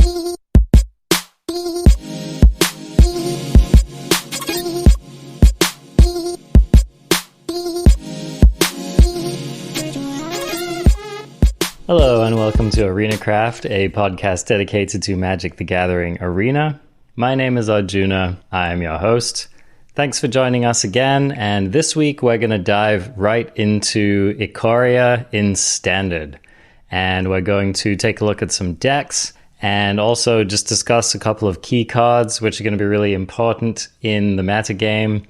Hello and welcome to Arena Craft, a podcast dedicated to Magic the Gathering Arena. My name is Arjuna, I am your host. Thanks for joining us again, and this week we're going to dive right into Ikoria in Standard. And we're going to take a look at some decks and also just discuss a couple of key cards which are going to be really important in the metagame.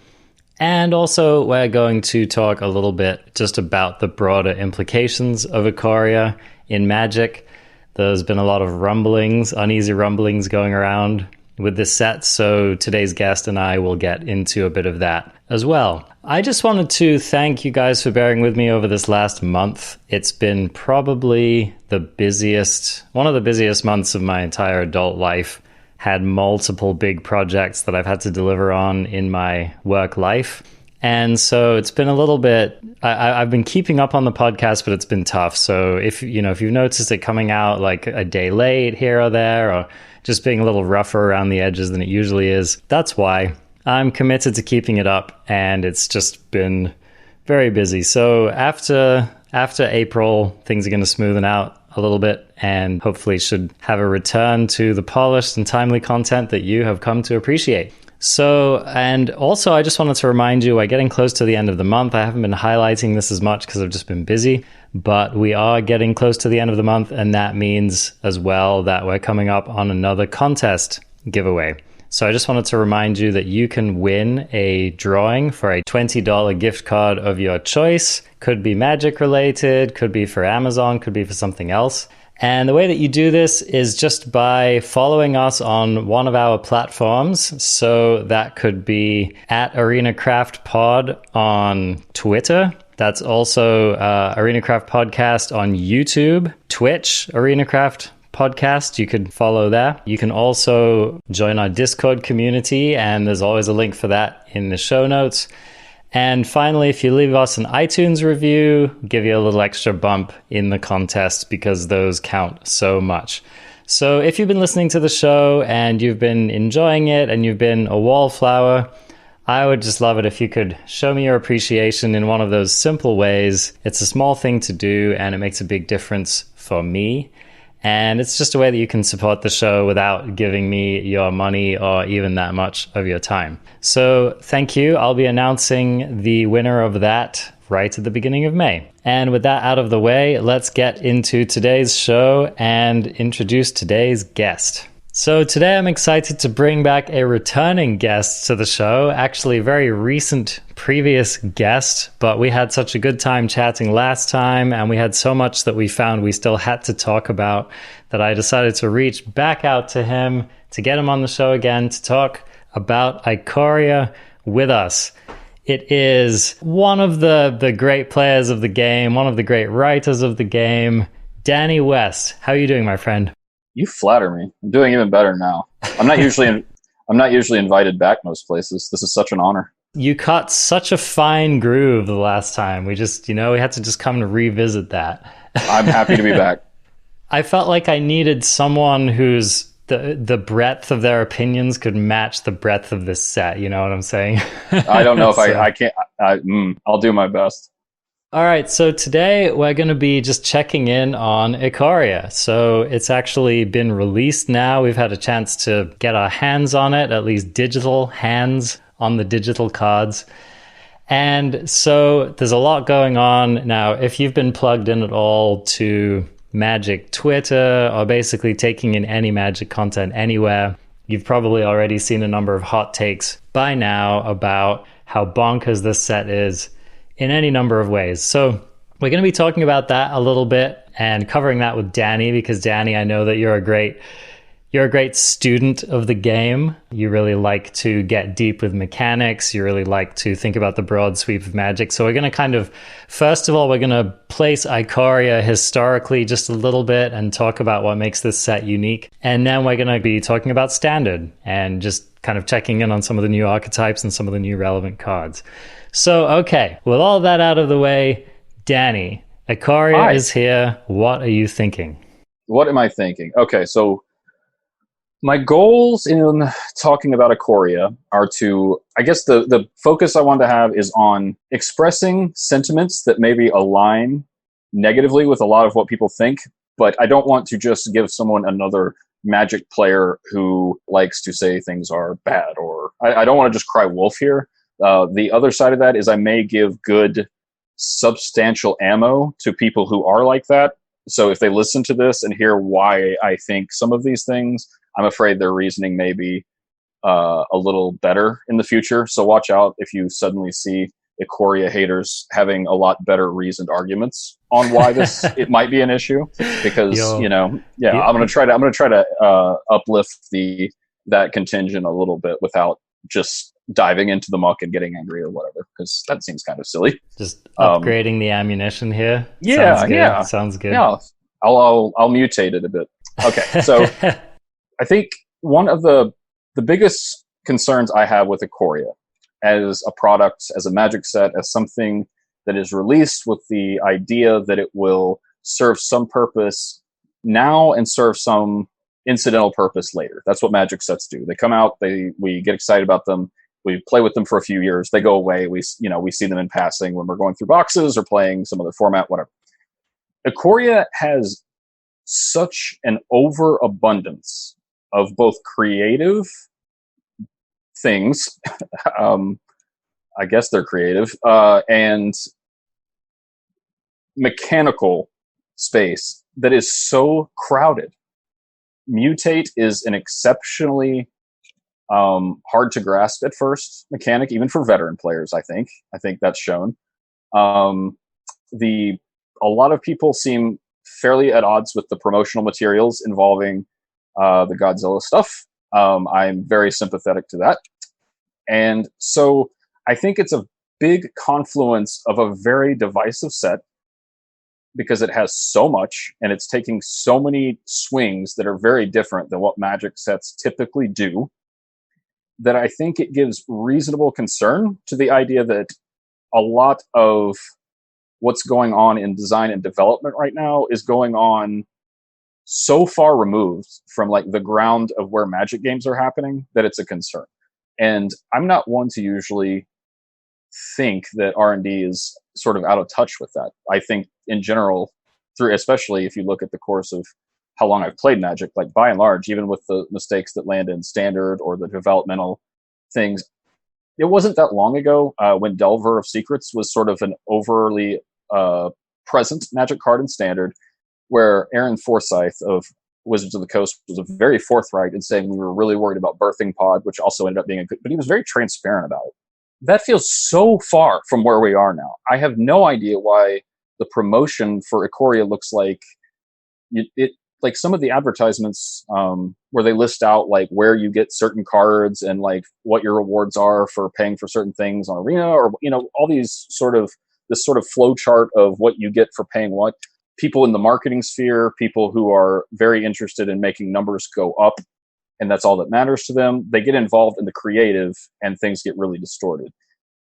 And also, we're going to talk a little bit just about the broader implications of Ikoria in Magic. There's been a lot of uneasy rumblings going around with this set, so today's guest and I will get into a bit of that as well. I just wanted to thank you guys for bearing with me over this last month. It's been probably one of the busiest months of my entire adult life. Had multiple big projects that I've had to deliver on in my work life. And so it's been a little bit, I've been keeping up on the podcast, but it's been tough. So if you've noticed it coming out like a day late here or there, or just being a little rougher around the edges than it usually is, that's why. I'm committed to keeping it up, and it's just been very busy. So after April, things are going to smoothen out a little bit and hopefully should have a return to the polished and timely content that you have come to appreciate. So, and also I just wanted to remind you, we're getting close to the end of the month. I haven't been highlighting this as much because I've just been busy, but we are getting close to the end of the month, and that means as well that we're coming up on another contest giveaway. So I just wanted to remind you that you can win a drawing for a $20 gift card of your choice. Could be Magic related, could be for Amazon, could be for something else. And the way that you do this is just by following us on one of our platforms. So that could be at Arena Craft Pod on Twitter. That's also Arena Craft Podcast on YouTube, Twitch, Arena Craft Podcast. You could follow there. You can also join our Discord community, and there's always a link for that in the show notes. And finally, if you leave us an iTunes review, give you a little extra bump in the contest because those count so much. So if you've been listening to the show and you've been enjoying it and you've been a wallflower, I would just love it if you could show me your appreciation in one of those simple ways. It's a small thing to do, and it makes a big difference for me. And it's just a way that you can support the show without giving me your money or even that much of your time. So thank you. I'll be announcing the winner of that right at the beginning of May. And with that out of the way, let's get into today's show and introduce today's guest. So today I'm excited to bring back a returning guest to the show, actually a very recent previous guest, but we had such a good time chatting last time, and we had so much that we found we still had to talk about that I decided to reach back out to him to get him on the show again to talk about Ikoria with us. It is one of the great players of the game, one of the great writers of the game, Danny West. How are you doing, my friend? You flatter me. I'm doing even better now. I'm not usually invited back most places. This is such an honor. You caught such a fine groove the last time. We just, we had to just come to revisit that. I'm happy to be back. I felt like I needed someone whose the breadth of their opinions could match the breadth of this set. You know what I'm saying? I don't know if I can't. I'll do my best. All right, so today we're going to be just checking in on Ikoria. So it's actually been released now. We've had a chance to get our hands on it, at least digital hands on the digital cards. And so there's a lot going on. Now, if you've been plugged in at all to Magic Twitter or basically taking in any Magic content anywhere, you've probably already seen a number of hot takes by now about how bonkers this set is in any number of ways. So we're going to be talking about that a little bit and covering that with Danny, because Danny, I know that you're a great student of the game. You really like to get deep with mechanics. You really like to think about the broad sweep of Magic. So we're going to first of all, we're going to place Ikoria historically just a little bit and talk about what makes this set unique. And then we're going to be talking about Standard and just kind of checking in on some of the new archetypes and some of the new relevant cards. So, okay, with all that out of the way, Danny, Ikoria is here. What are you thinking? What am I thinking? Okay, so My goals in talking about Ikoria are to, I guess the focus I want to have is on expressing sentiments that maybe align negatively with a lot of what people think, but I don't want to just give someone another Magic player who likes to say things are bad, or I don't want to just cry wolf here. The other side of that is I may give good, substantial ammo to people who are like that. So if they listen to this and hear why I think some of these things, I'm afraid their reasoning may be a little better in the future. So watch out if you suddenly see Ikoria haters having a lot better reasoned arguments on why this it might be an issue. Because I'm gonna try to uplift that contingent a little bit without just diving into the muck and getting angry or whatever, because that seems kind of silly. Just upgrading the ammunition here. Sounds good. Yeah, I'll mutate it a bit. Okay, so I think one of the biggest concerns I have with Ikoria as a product, as a Magic set, as something that is released with the idea that it will serve some purpose now and serve some incidental purpose later. That's what Magic sets do. They come out, we get excited about them, we play with them for a few years, they go away, we see them in passing when we're going through boxes or playing some other format, whatever. Ikoria has such an overabundance of both creative things, I guess they're creative, and mechanical space that is so crowded. Mutate is an exceptionally hard to grasp at first mechanic, even for veteran players. I think that's shown. A lot of people seem fairly at odds with the promotional materials involving the Godzilla stuff. I'm very sympathetic to that. And so I think it's a big confluence of a very divisive set, because it has so much and it's taking so many swings that are very different than what Magic sets typically do, that I think it gives reasonable concern to the idea that a lot of what's going on in design and development right now is going on so far removed from like the ground of where Magic games are happening that it's a concern. And I'm not one to usually think that R&D is sort of out of touch with that. I think in general, especially if you look at the course of how long I've played Magic, like by and large, even with the mistakes that land in standard or the developmental things, it wasn't that long ago when Delver of Secrets was sort of an overly present Magic card in standard, where Aaron Forsyth of Wizards of the Coast was very forthright in saying we were really worried about Birthing Pod, which also ended up being but he was very transparent about it. That feels so far from where we are now. I have no idea why the promotion for Ikoria looks like like some of the advertisements where they list out like where you get certain cards and like what your rewards are for paying for certain things on Arena, or all these this sort of flow chart of what you get for paying what. People in the marketing sphere, people who are very interested in making numbers go up, and that's all that matters to them, they get involved in the creative and things get really distorted.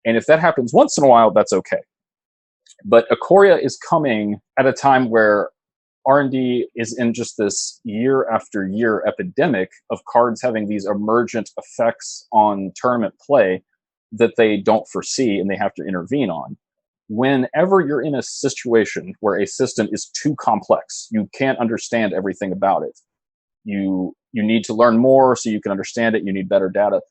And if that happens once in a while, that's okay. But Ikoria is coming at a time where R&D is in just this year after year epidemic of cards having these emergent effects on tournament play that they don't foresee and they have to intervene on. Whenever you're in a situation where a system is too complex, you can't understand everything about it. You need to learn more so you can understand it. You need better data.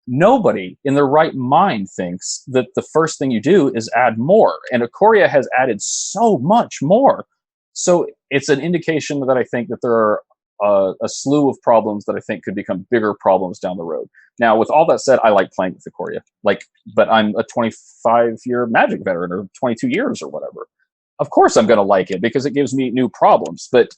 Nobody in their right mind thinks that the first thing you do is add more. And Ikoria has added so much more. So it's an indication that I think that there are a slew of problems that I think could become bigger problems down the road. Now, with all that said, I like playing with Ikoria. But I'm a 25-year Magic veteran, or 22 years or whatever. Of course I'm going to like it because it gives me new problems. But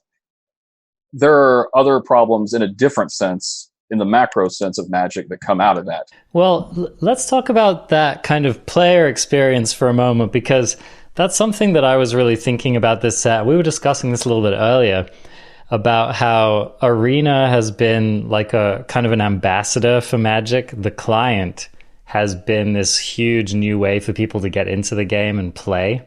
there are other problems in a different sense, in the macro sense of Magic, that come out of that. Well, let's talk about that kind of player experience for a moment, because that's something that I was really thinking about this set. We were discussing this a little bit earlier, about how Arena has been like a kind of an ambassador for Magic. The client has been this huge new way for people to get into the game and play.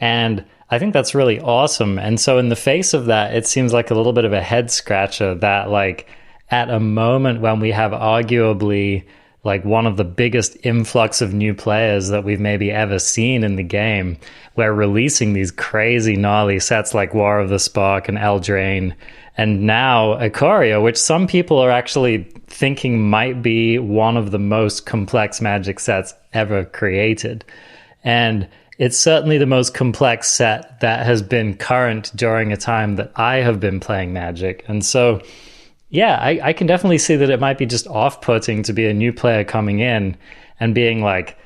And I think that's really awesome. And so in the face of that, it seems like a little bit of a head scratcher that like at a moment when we have arguably like one of the biggest influx of new players that we've maybe ever seen in the game. We're releasing these crazy gnarly sets like War of the Spark and Eldraine, and now Ikoria, which some people are actually thinking might be one of the most complex Magic sets ever created. And it's certainly the most complex set that has been current during a time that I have been playing Magic. And so, yeah, I can definitely see that it might be just off-putting to be a new player coming in and being like,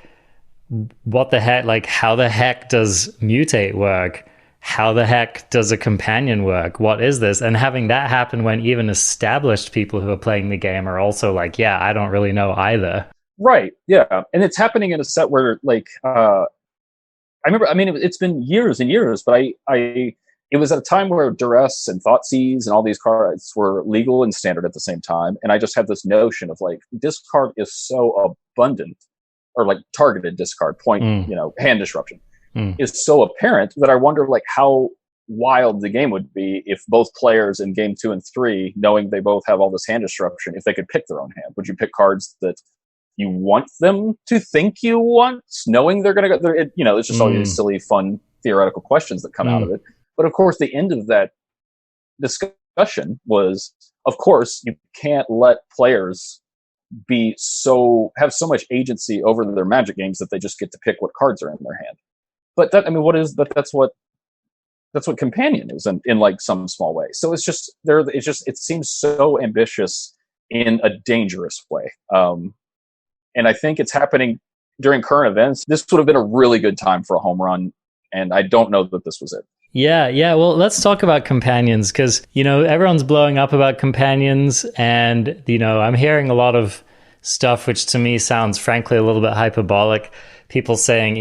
what the heck, like, how the heck does mutate work? How the heck does a companion work? What is this? And having that happen when even established people who are playing the game are also like, yeah, I don't really know either. Right. Yeah. And it's happening in a set where, like, I remember, I mean, it's been years and years, but it was at a time where Duress and Thoughtseize and all these cards were legal and standard at the same time. And I just had this notion of like, this card is so abundant, or like targeted discard, hand disruption is so apparent that I wonder like how wild the game would be if both players in game 2 and 3, knowing they both have all this hand disruption, if they could pick their own hand. Would you pick cards that you want them to think you want, knowing they're going to go? It's just all these silly, fun, theoretical questions that come out of it. But of course, the end of that discussion was, of course, you can't let players have so much agency over their Magic games that they just get to pick what cards are in their hand. But that's what Companion is in like some small way. So it's just it seems so ambitious in a dangerous way. And I think it's happening during current events. This would have been a really good time for a home run, and I don't know that this was it. Yeah. Well, let's talk about companions, because, everyone's blowing up about companions, and, I'm hearing a lot of stuff which to me sounds frankly a little bit hyperbolic. People saying,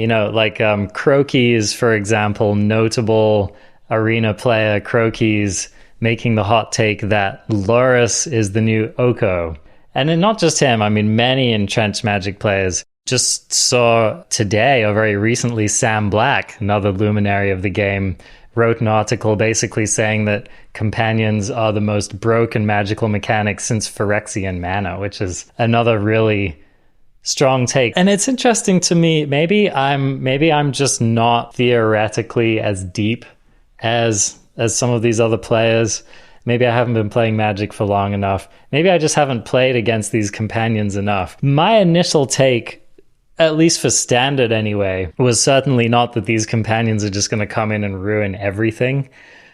Croquis, for example, notable arena player Croquis, making the hot take that Loris is the new Oko. And then not just him, I mean, many entrenched Magic players. Just saw today, or very recently, Sam Black, another luminary of the game, wrote an article basically saying that companions are the most broken magical mechanics since Phyrexian mana, which is another really strong take. And it's interesting to me, maybe I'm just not theoretically as deep as some of these other players. Maybe I haven't been playing Magic for long enough. Maybe I just haven't played against these companions enough. My initial take, at least for standard anyway, was certainly not that these companions are just going to come in and ruin everything.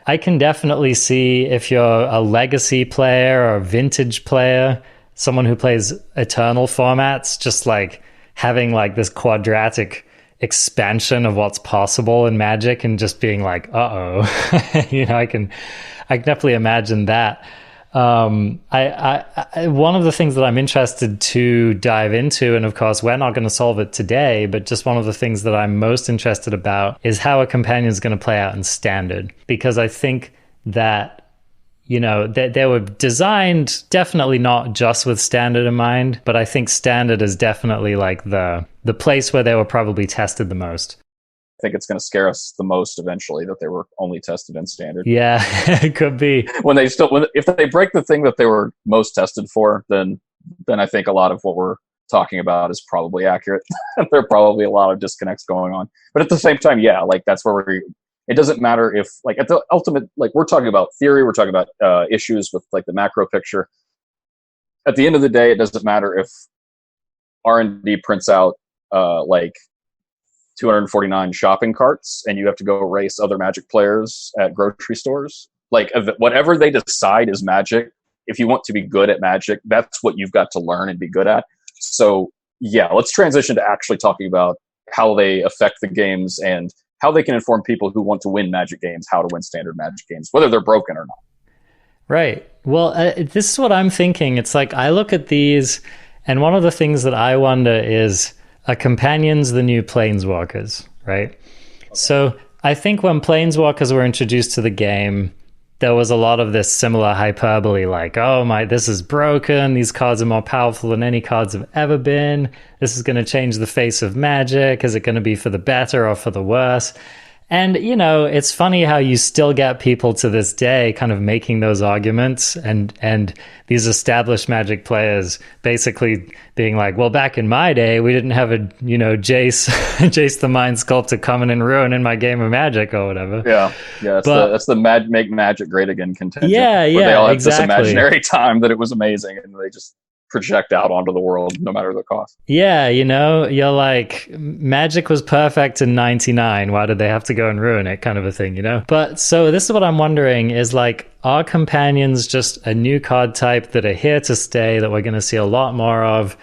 I can definitely see if you're a legacy player or a vintage player, someone who plays eternal formats, just like having like this quadratic expansion of what's possible in Magic and just being like, I can definitely imagine that. One of the things that I'm interested to dive into, and of course we're not going to solve it today, but just one of the things that I'm most interested about is how a companion is going to play out in standard, because I think that they were designed definitely not just with standard in mind, but I think standard is definitely like the place where they were probably tested the most. I think it's going to scare us the most eventually that they were only tested in standard. Yeah, it could be. If they break the thing that they were most tested for, then I think a lot of what we're talking about is probably accurate. There are probably a lot of disconnects going on. But at the same time, yeah, like that's where it doesn't matter if, like, at the ultimate, like, we're talking about theory, we're talking about issues with like the macro picture. At the end of the day, it doesn't matter if R&D prints out like 249 shopping carts and you have to go race other Magic players at grocery stores. Like, whatever they decide is Magic, if you want to be good at Magic, that's what you've got to learn and be good at. So yeah, let's transition to actually talking about how they affect the games and how they can inform people who want to win Magic games how to win standard Magic games, whether they're broken or not. Right. Well, this is what I'm thinking. It's like, I look at these, and one of the things that I wonder is, are companions the new planeswalkers, right? Okay. So I think when planeswalkers were introduced to the game, there was a lot of this similar hyperbole, like, this is broken, these cards are more powerful than any cards have ever been, this is going to change the face of Magic, is it going to be for the better or for the worse? And, you know, it's funny how you still get people to this day kind of making those arguments, and these established Magic players basically being like, well, back in my day, we didn't have a, you know, Jace the Mind Sculptor coming and ruining my game of Magic or whatever. Yeah. That's the make Magic great again contingent. Yeah, where they all have exactly. this imaginary time that it was amazing, and they just project out onto the world no matter the cost. Yeah, you know, you're like, Magic was perfect in 99. Why did they have to go and ruin it? Kind of a thing, you know? But so this is what I'm wondering is like, are companions just a new card type that are here to stay, that we're going to see a lot more of?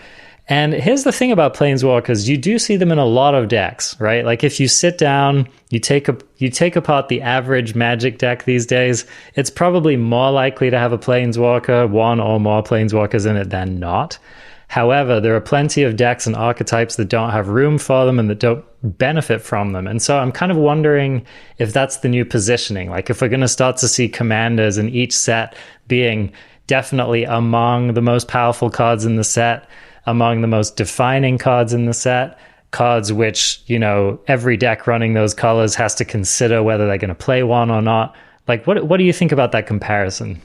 And here's the thing about Planeswalkers, you do see them in a lot of decks, right? Like if you sit down, you take apart the average Magic deck these days, it's probably more likely to have a Planeswalker, one or more Planeswalkers in it than not. However, there are plenty of decks and archetypes that don't have room for them and that don't benefit from them. And so I'm kind of wondering if that's the new positioning. Like if we're going to start to see commanders in each set being definitely among the most powerful cards in the set, among the most defining cards in the set, cards which, you know, every deck running those colors has to consider whether they're going to play one or not. Like, what do you think about that comparison?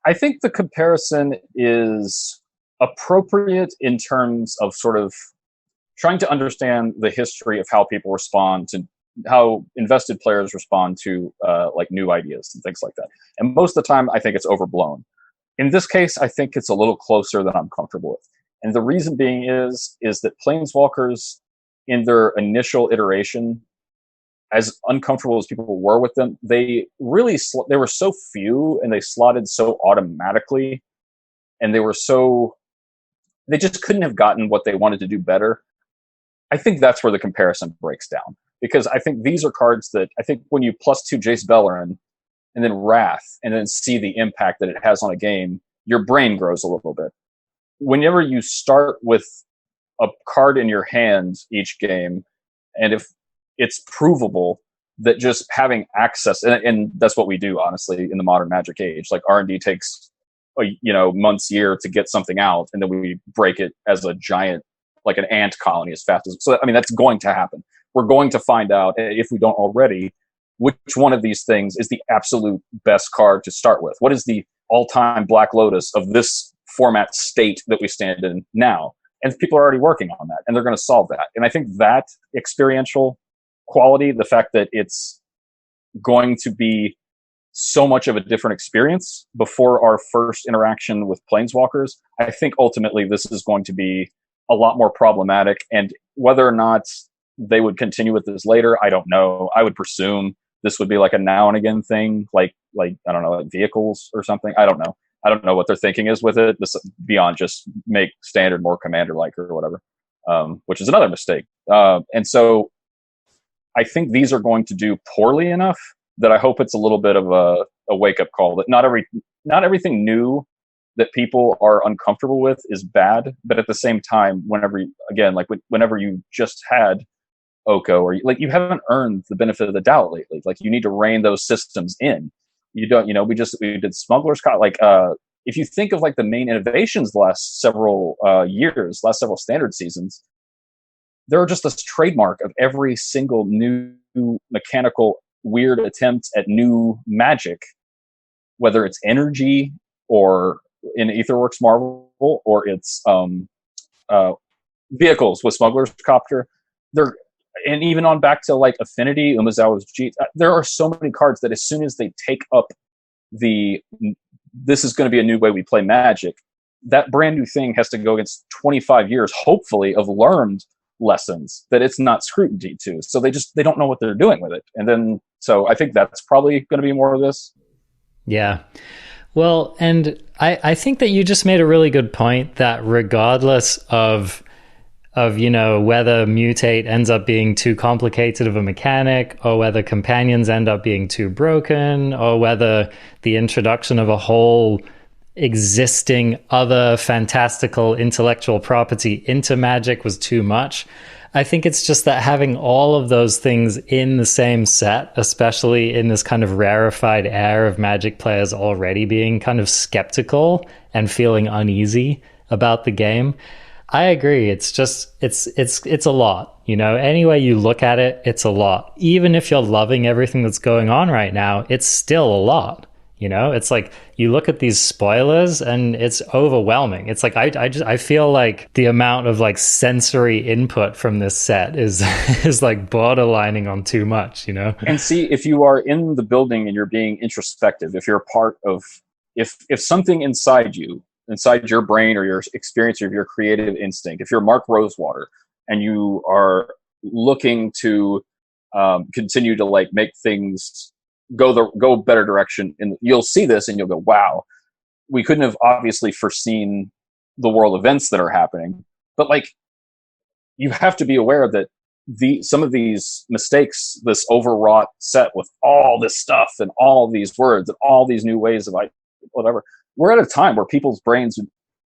I think the comparison is appropriate in terms of sort of trying to understand the history of how people respond to, how invested players respond to like new ideas and things like that. And most of the time, I think it's overblown. In this case, I think it's a little closer than I'm comfortable with. And the reason being is that Planeswalkers, in their initial iteration, as uncomfortable as people were with them, they really they were so few and they slotted so automatically, and they just couldn't have gotten what they wanted to do better. I think that's where the comparison breaks down, because I think these are cards that I think when you +2 Jace Beleren and then Wrath and then see the impact that it has on a game, your brain grows a little bit. Whenever you start with a card in your hand each game, and if it's provable that just having access, and that's what we do, honestly, in the modern Magic age, like R&D takes months, year to get something out, and then we break it as a giant, like an ant colony as fast as, so I mean, that's going to happen. We're going to find out, if we don't already, which one of these things is the absolute best card to start with. What is the all-time Black Lotus of this format state that we stand in now? And people are already working on that, and they're going to solve that. And I think that experiential quality, the fact that it's going to be so much of a different experience before our first interaction with Planeswalkers, I think ultimately this is going to be a lot more problematic. And whether or not they would continue with this later, I don't know. I would presume this would be like a now and again thing, like I don't know, like vehicles or something. I don't know. I don't know what their thinking is with it, this, beyond just make standard more commander-like or whatever, which is another mistake. And so I think these are going to do poorly enough that I hope it's a little bit of a wake-up call, that not everything new that people are uncomfortable with is bad, but at the same time, whenever you just had Oko, or like you haven't earned the benefit of the doubt lately, like you need to rein those systems in. You don't, we did Smuggler's Cop. Like, if you think of like the main innovations the last several years, last several standard seasons, there are just this trademark of every single new mechanical weird attempt at new Magic, whether it's energy or in Aetherworks Marvel, or it's vehicles with Smuggler's Copter. And even on back to like Affinity, Umezawa's G, there are so many cards that as soon as they take up this is going to be a new way we play Magic, that brand new thing has to go against 25 years, hopefully, of learned lessons that it's not scrutiny to. So they don't know what they're doing with it. And then, so I think that's probably going to be more of this. Yeah. Well, and I think that you just made a really good point that regardless of whether mutate ends up being too complicated of a mechanic, or whether companions end up being too broken, or whether the introduction of a whole existing other fantastical intellectual property into Magic was too much, I think it's just that having all of those things in the same set, especially in this kind of rarefied air of Magic players already being kind of skeptical and feeling uneasy about the game, I agree. It's just it's a lot. You know, any way you look at it, it's a lot. Even if you're loving everything that's going on right now, it's still a lot. You know, it's like you look at these spoilers and it's overwhelming. It's like I feel like the amount of like sensory input from this set is is like borderlining on too much, you know? And see, if you are in the building and you're being introspective, if you're a part of, if something inside you, inside your brain or your experience or your creative instinct, if you're Mark Rosewater and you are looking to continue to like make things go a better direction, and you'll see this and you'll go, wow, we couldn't have obviously foreseen the world events that are happening, but like you have to be aware that some of these mistakes, this overwrought set with all this stuff and all these words and all these new ways of like whatever, we're at a time where people's brains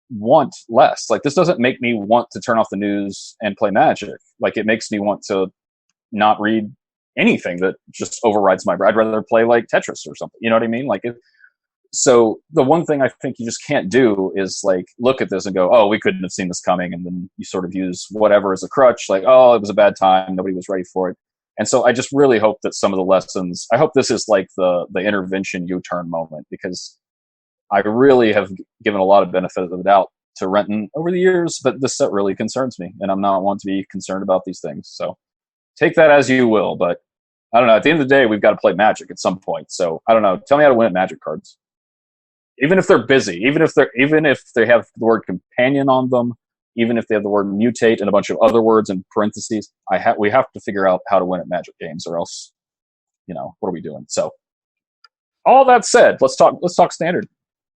want less. Like, this doesn't make me want to turn off the news and play Magic. Like, it makes me want to not read anything that just overrides my brain. I'd rather play like Tetris or something. You know what I mean? Like, so the one thing I think you just can't do is like look at this and go, oh, we couldn't have seen this coming, and then you sort of use whatever as a crutch, like, oh, it was a bad time, nobody was ready for it. And so I just really hope that some of the lessons, I hope this is like the intervention U-turn moment, because I really have given a lot of benefit of the doubt to Renton over the years, but this set really concerns me, and I'm not one to be concerned about these things. So take that as you will, but I don't know. At the end of the day, we've got to play Magic at some point. So I don't know. Tell me how to win at Magic cards. Even if they're busy, even if they have the word companion on them, even if they have the word mutate and a bunch of other words in parentheses, we have to figure out how to win at Magic games, or else, you know, what are we doing? So all that said, let's talk standard.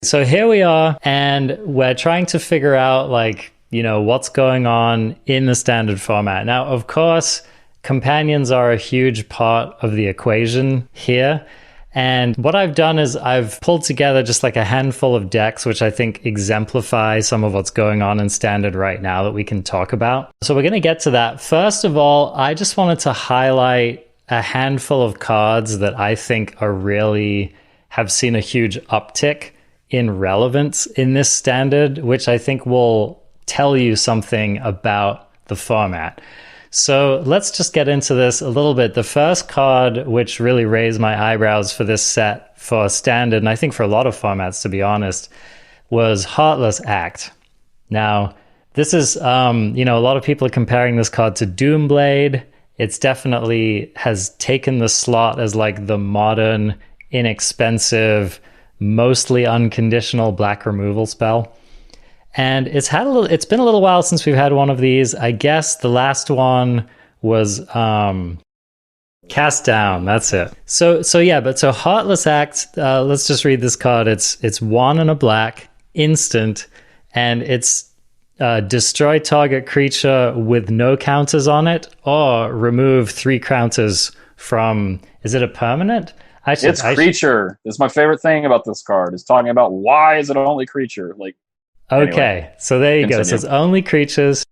So here we are, and we're trying to figure out, like, you know, what's going on in the standard format. Now, of course, companions are a huge part of the equation here. And what I've done is I've pulled together just like a handful of decks, which I think exemplify some of what's going on in standard right now that we can talk about. So we're going to get to that. First of all, I just wanted to highlight a handful of cards that I think are really have seen a huge uptick in relevance in this standard, which I think will tell you something about the format. So let's just get into this a little bit. The first card, which really raised my eyebrows for this set for standard, and I think for a lot of formats, to be honest, was Heartless Act. Now, this is, you know, a lot of people are comparing this card to Doomblade. It's definitely has taken the slot as like the modern, inexpensive, mostly unconditional black removal spell. And it's been a little while since we've had one of these. I guess the last one was Cast Down. That's it. So Heartless Act, let's just read this card. It's 1 and a black, instant, and it's destroy target creature with no counters on it, or remove 3 counters from, is it a permanent? It's creature. It's my favorite thing about this card, is talking about why is it only creature. Like, okay, anyway, so there you continue. go. So it's only creatures.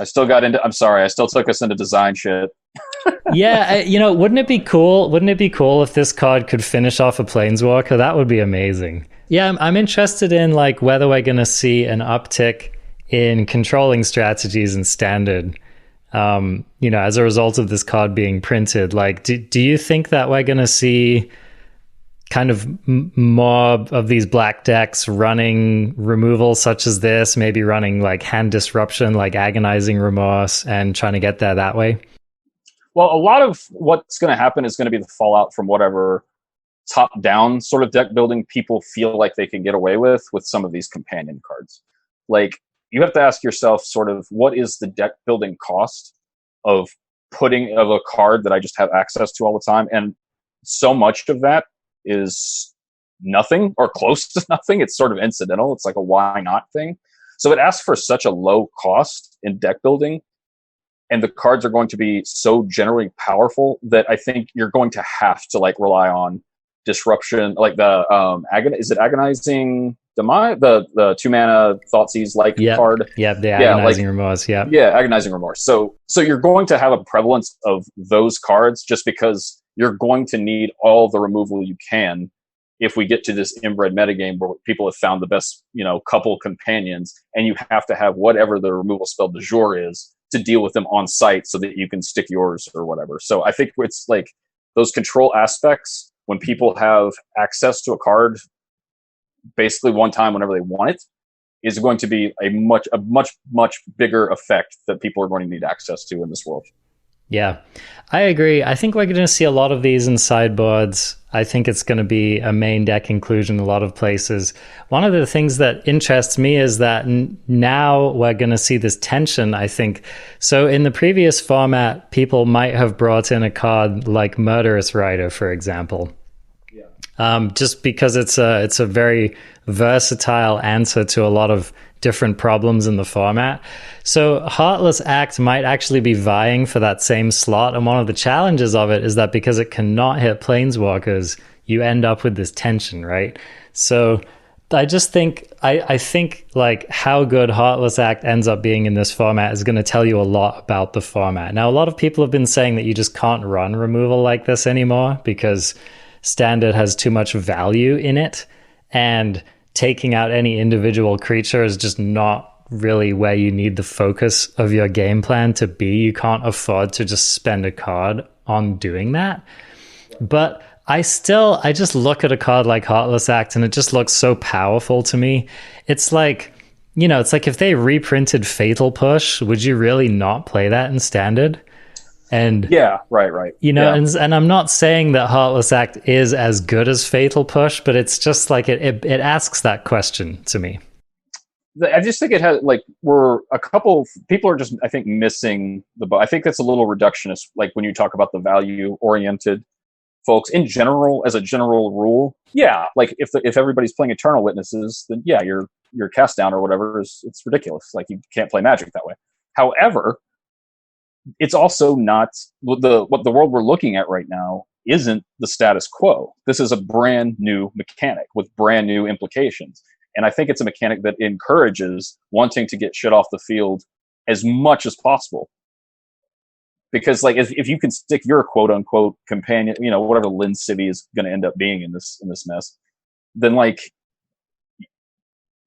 I still took us into design shit. Yeah, you know, wouldn't it be cool? Wouldn't it be cool if this card could finish off a Planeswalker? That would be amazing. Yeah, I'm interested in like whether we're going to see an uptick in controlling strategies in standard, you know, as a result of this card being printed. Like, do you think that we're going to see kind of more of these black decks running removal such as this, maybe running like Hand Disruption, like Agonizing Remorse, and trying to get there that way? Well, a lot of what's going to happen is going to be the fallout from whatever top-down sort of deck building people feel like they can get away with some of these companion cards. Like, you have to ask yourself sort of, what is the deck building cost of a card that I just have access to all the time? And so much of that is nothing or close to nothing. It's sort of incidental. It's like a why not thing. So it asks for such a low cost in deck building, and the cards are going to be so generally powerful that I think you're going to have to like rely on disruption, like the is it Agonizing Demise, the 2-mana Thoughtseize card? Yeah, the Agonizing Remorse. Yeah, Agonizing Remorse. So you're going to have a prevalence of those cards just because you're going to need all the removal you can if we get to this inbred metagame where people have found the best, couple companions, and you have to have whatever the removal spell du jour is to deal with them on site so that you can stick yours or whatever. So I think it's like those control aspects, when people have access to a card basically one time whenever they want it, is going to be a much bigger effect that people are going to need access to in this world. Yeah, I agree. I think we're going to see a lot of these in sideboards. I think it's going to be a main deck inclusion in a lot of places. One of the things that interests me is that now we're going to see this tension, I think. So in the previous format, people might have brought in a card like Murderous Rider, for example. Just because it's a very versatile answer to a lot of different problems in the format. So Heartless Act might actually be vying for that same slot, and one of the challenges of it is that because it cannot hit planeswalkers, you end up with this tension, right? So I just think I think like how good Heartless Act ends up being in this format is going to tell you a lot about the format. Now, a lot of people have been saying that you just can't run removal like this anymore because Standard has too much value in it, and taking out any individual creature is just not really where you need the focus of your game plan to be. You can't afford to just spend a card on doing that. But I just look at a card like Heartless Act and it just looks so powerful to me. It's like, it's like if they reprinted Fatal Push, would you really not play that in Standard? And yeah, right. And I'm not saying that Heartless Act is as good as Fatal Push, but it's just like it asks that question to me. I just think it has we're a couple people are just, I think, missing I think that's a little reductionist. Like when you talk about the value oriented folks in general, as a general rule, yeah, like if everybody's playing Eternal Witnesses, then yeah, your cast down or whatever it's ridiculous. Like you can't play Magic that way. However, it's also not what the world we're looking at right now isn't the status quo. This is a brand new mechanic with brand new implications. And I think it's a mechanic that encourages wanting to get shit off the field as much as possible. Because if you can stick your quote unquote companion, whatever Lin Civi is going to end up being in this mess, then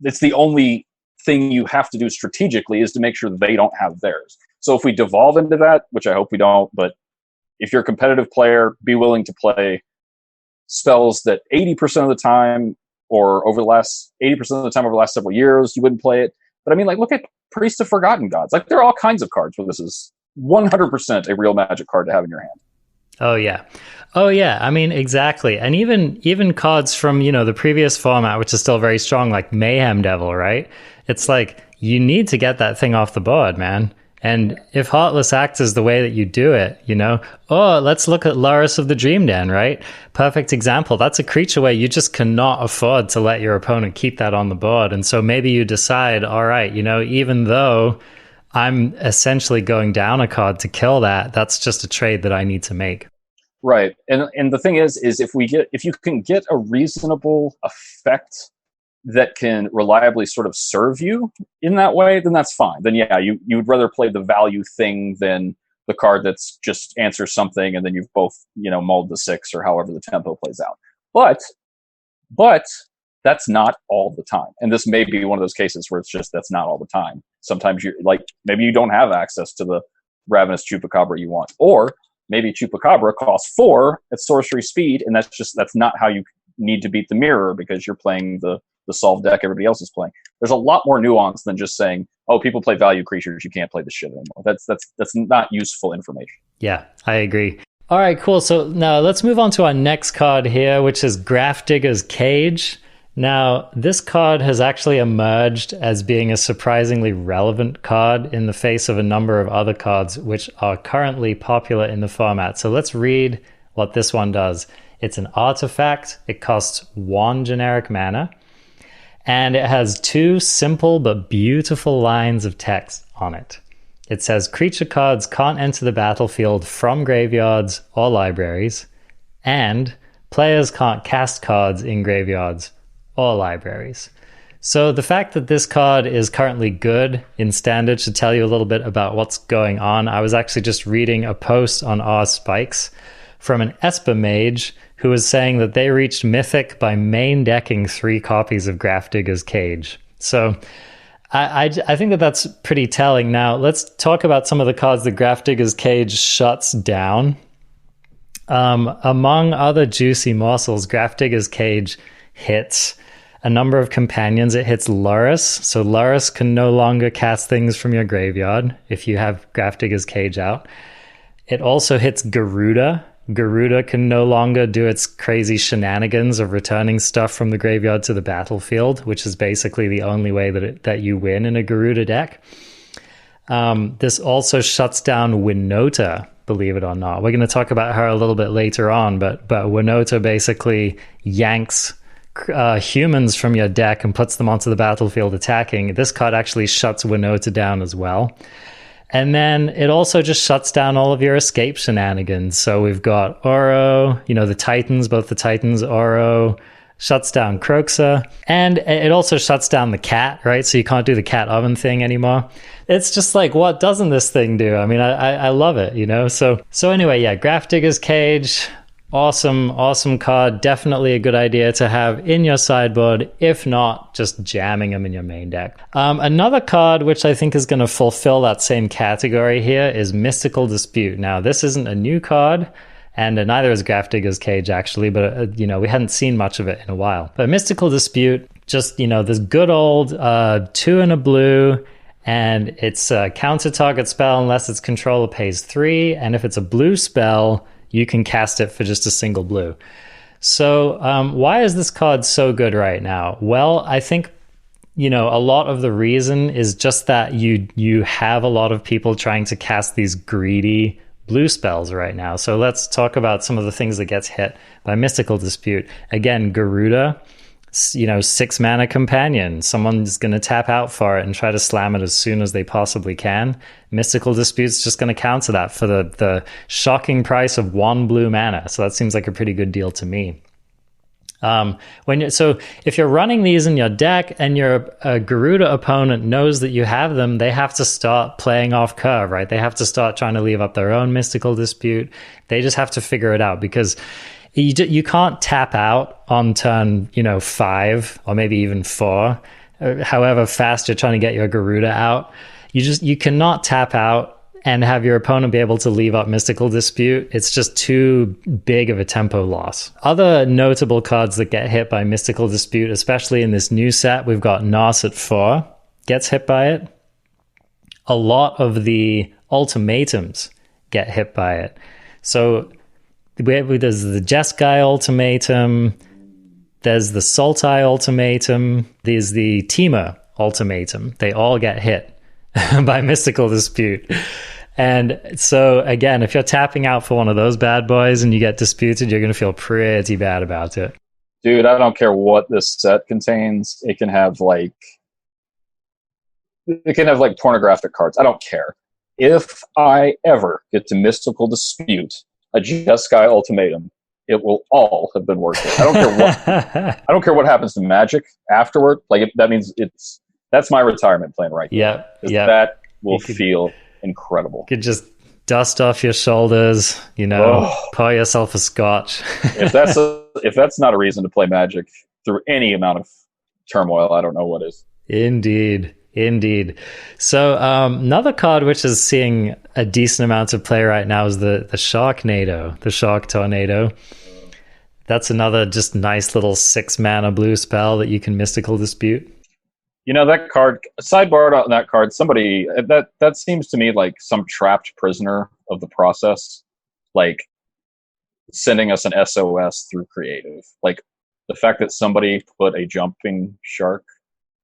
it's the only thing you have to do strategically is to make sure that they don't have theirs. So if we devolve into that, which I hope we don't, but if you're a competitive player, be willing to play spells that 80% of the time or over the last 80% of the time over the last several years, you wouldn't play it. But I mean, look at Priest of Forgotten Gods. There are all kinds of cards where this is 100% a real Magic card to have in your hand. Oh yeah. I mean, exactly. And even cards from, the previous format, which is still very strong, like Mayhem Devil, right? It's like, you need to get that thing off the board, man. And if Heartless Act is the way that you do it, let's look at Loris of the Dream Den, right? Perfect example. That's a creature where you just cannot afford to let your opponent keep that on the board. And so maybe you decide, all right, even though I'm essentially going down a card to kill that, that's just a trade that I need to make. Right. And the thing is if you can get a reasonable effect that can reliably sort of serve you in that way, then that's fine. Then yeah, you'd rather play the value thing than the card that's just answers something and then you've both, mulled the 6 or however the tempo plays out. But that's not all the time. And this may be one of those cases where it's just that's not all the time. Sometimes you're maybe you don't have access to the Ravenous Chupacabra you want. Or maybe Chupacabra costs 4 at sorcery speed, and that's not how you need to beat the mirror because you're playing the solve deck everybody else is playing. There's a lot more nuance than just saying, oh, people play value creatures, you can't play this shit anymore. That's not useful information. Yeah, I agree. All right, cool. So now let's move on to our next card here, which is Grafdigger's Cage. Now, this card has actually emerged as being a surprisingly relevant card in the face of a number of other cards which are currently popular in the format. So let's read what this one does. It's an artifact. It costs 1 generic mana. And it has 2 simple but beautiful lines of text on it. It says, creature cards can't enter the battlefield from graveyards or libraries, and players can't cast cards in graveyards or libraries. So the fact that this card is currently good in Standard should tell you a little bit about what's going on. I was actually just reading a post on R Spikes from an Esper mage who was saying that they reached Mythic by main decking 3 copies of Grafdigger's Cage. So I think that that's pretty telling. Now, let's talk about some of the cards that Grafdigger's Cage shuts down. Among other juicy morsels, Grafdigger's Cage hits a number of companions. It hits Lurrus. So Lurrus can no longer cast things from your graveyard if you have Grafdigger's Cage out. It also hits Garuda. Garuda can no longer do its crazy shenanigans of returning stuff from the graveyard to the battlefield, which is basically the only way that you win in a Garuda deck. This also shuts down Winota, believe it or not. We're going to talk about her a little bit later on, but Winota basically yanks humans from your deck and puts them onto the battlefield attacking. This card actually shuts Winota down as well. And then it also just shuts down all of your escape shenanigans. So we've got Oro, the Titans, both the Titans, Oro, shuts down Croxa, and it also shuts down the cat, right? So you can't do the cat oven thing anymore. It's just like, what doesn't this thing do? I mean, I love it, So anyway, yeah, Grafdigger's Cage, awesome card. Definitely a good idea to have in your sideboard. If not, just jamming them in your main deck. Another card which I think is going to fulfill that same category here is Mystical Dispute. Now, this isn't a new card, and neither is Grafdigger's Cage actually, but we hadn't seen much of it in a while. But Mystical Dispute, just this good old 2 and a blue, and it's a counter target spell unless its controller pays 3, and if it's a blue spell, you can cast it for just a single blue. So why is this card so good right now? Well, I think, a lot of the reason is just that you have a lot of people trying to cast these greedy blue spells right now. So let's talk about some of the things that gets hit by Mystical Dispute. Again, Garuda, 6 mana companion. Someone's going to tap out for it and try to slam it as soon as they possibly can. Mystical Dispute's just going to counter that for the shocking price of 1 blue mana. So that seems like a pretty good deal to me. So if you're running these in your deck and your Garuda opponent knows that you have them, they have to start playing off curve, right? They have to start trying to leave up their own Mystical Dispute. They just have to figure it out, because you can't tap out on turn 5 or maybe even 4, however fast you're trying to get your Garuda out. You cannot tap out and have your opponent be able to leave up Mystical Dispute. It's just too big of a tempo loss. Other notable cards that get hit by Mystical Dispute, especially in this new set, we've got Nos at 4, gets hit by it. A lot of the ultimatums get hit by it. So there's the Jeskai ultimatum, there's the Sultai ultimatum, there's the Temur ultimatum. They all get hit by Mystical Dispute. And so, again, if you're tapping out for one of those bad boys and you get disputed, you're going to feel pretty bad about it. Dude, I don't care what this set contains. It can have pornographic cards. I don't care. If I ever get to Mystical Dispute a Jeskai ultimatum, it will all have been worth it. I don't care what. I don't care what happens to Magic afterward. That means that's my retirement plan right now. Yeah. That will feel incredible. You could just dust off your shoulders, pour yourself a scotch. If that's not a reason to play Magic through any amount of turmoil, I don't know what is. Indeed. So another card which is seeing a decent amount of play right now is the Sharknado, the Shark Tornado. That's another just nice little 6 mana blue spell that you can Mystical Dispute. That card, sidebar on that card, somebody, that seems to me like some trapped prisoner of the process, sending us an SOS through creative. The fact that somebody put a jumping shark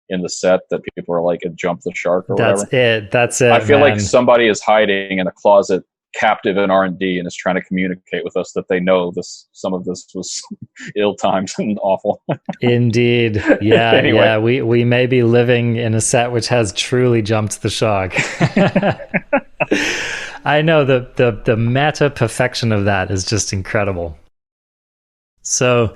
in the set that people are like, jump the shark or whatever. That's it. I feel like somebody is hiding in a closet, captive in R&D, and is trying to communicate with us that they know some of this was ill-timed and awful. Indeed. Yeah. Anyway. Yeah. We may be living in a set which has truly jumped the shark. I know the meta perfection of that is just incredible. So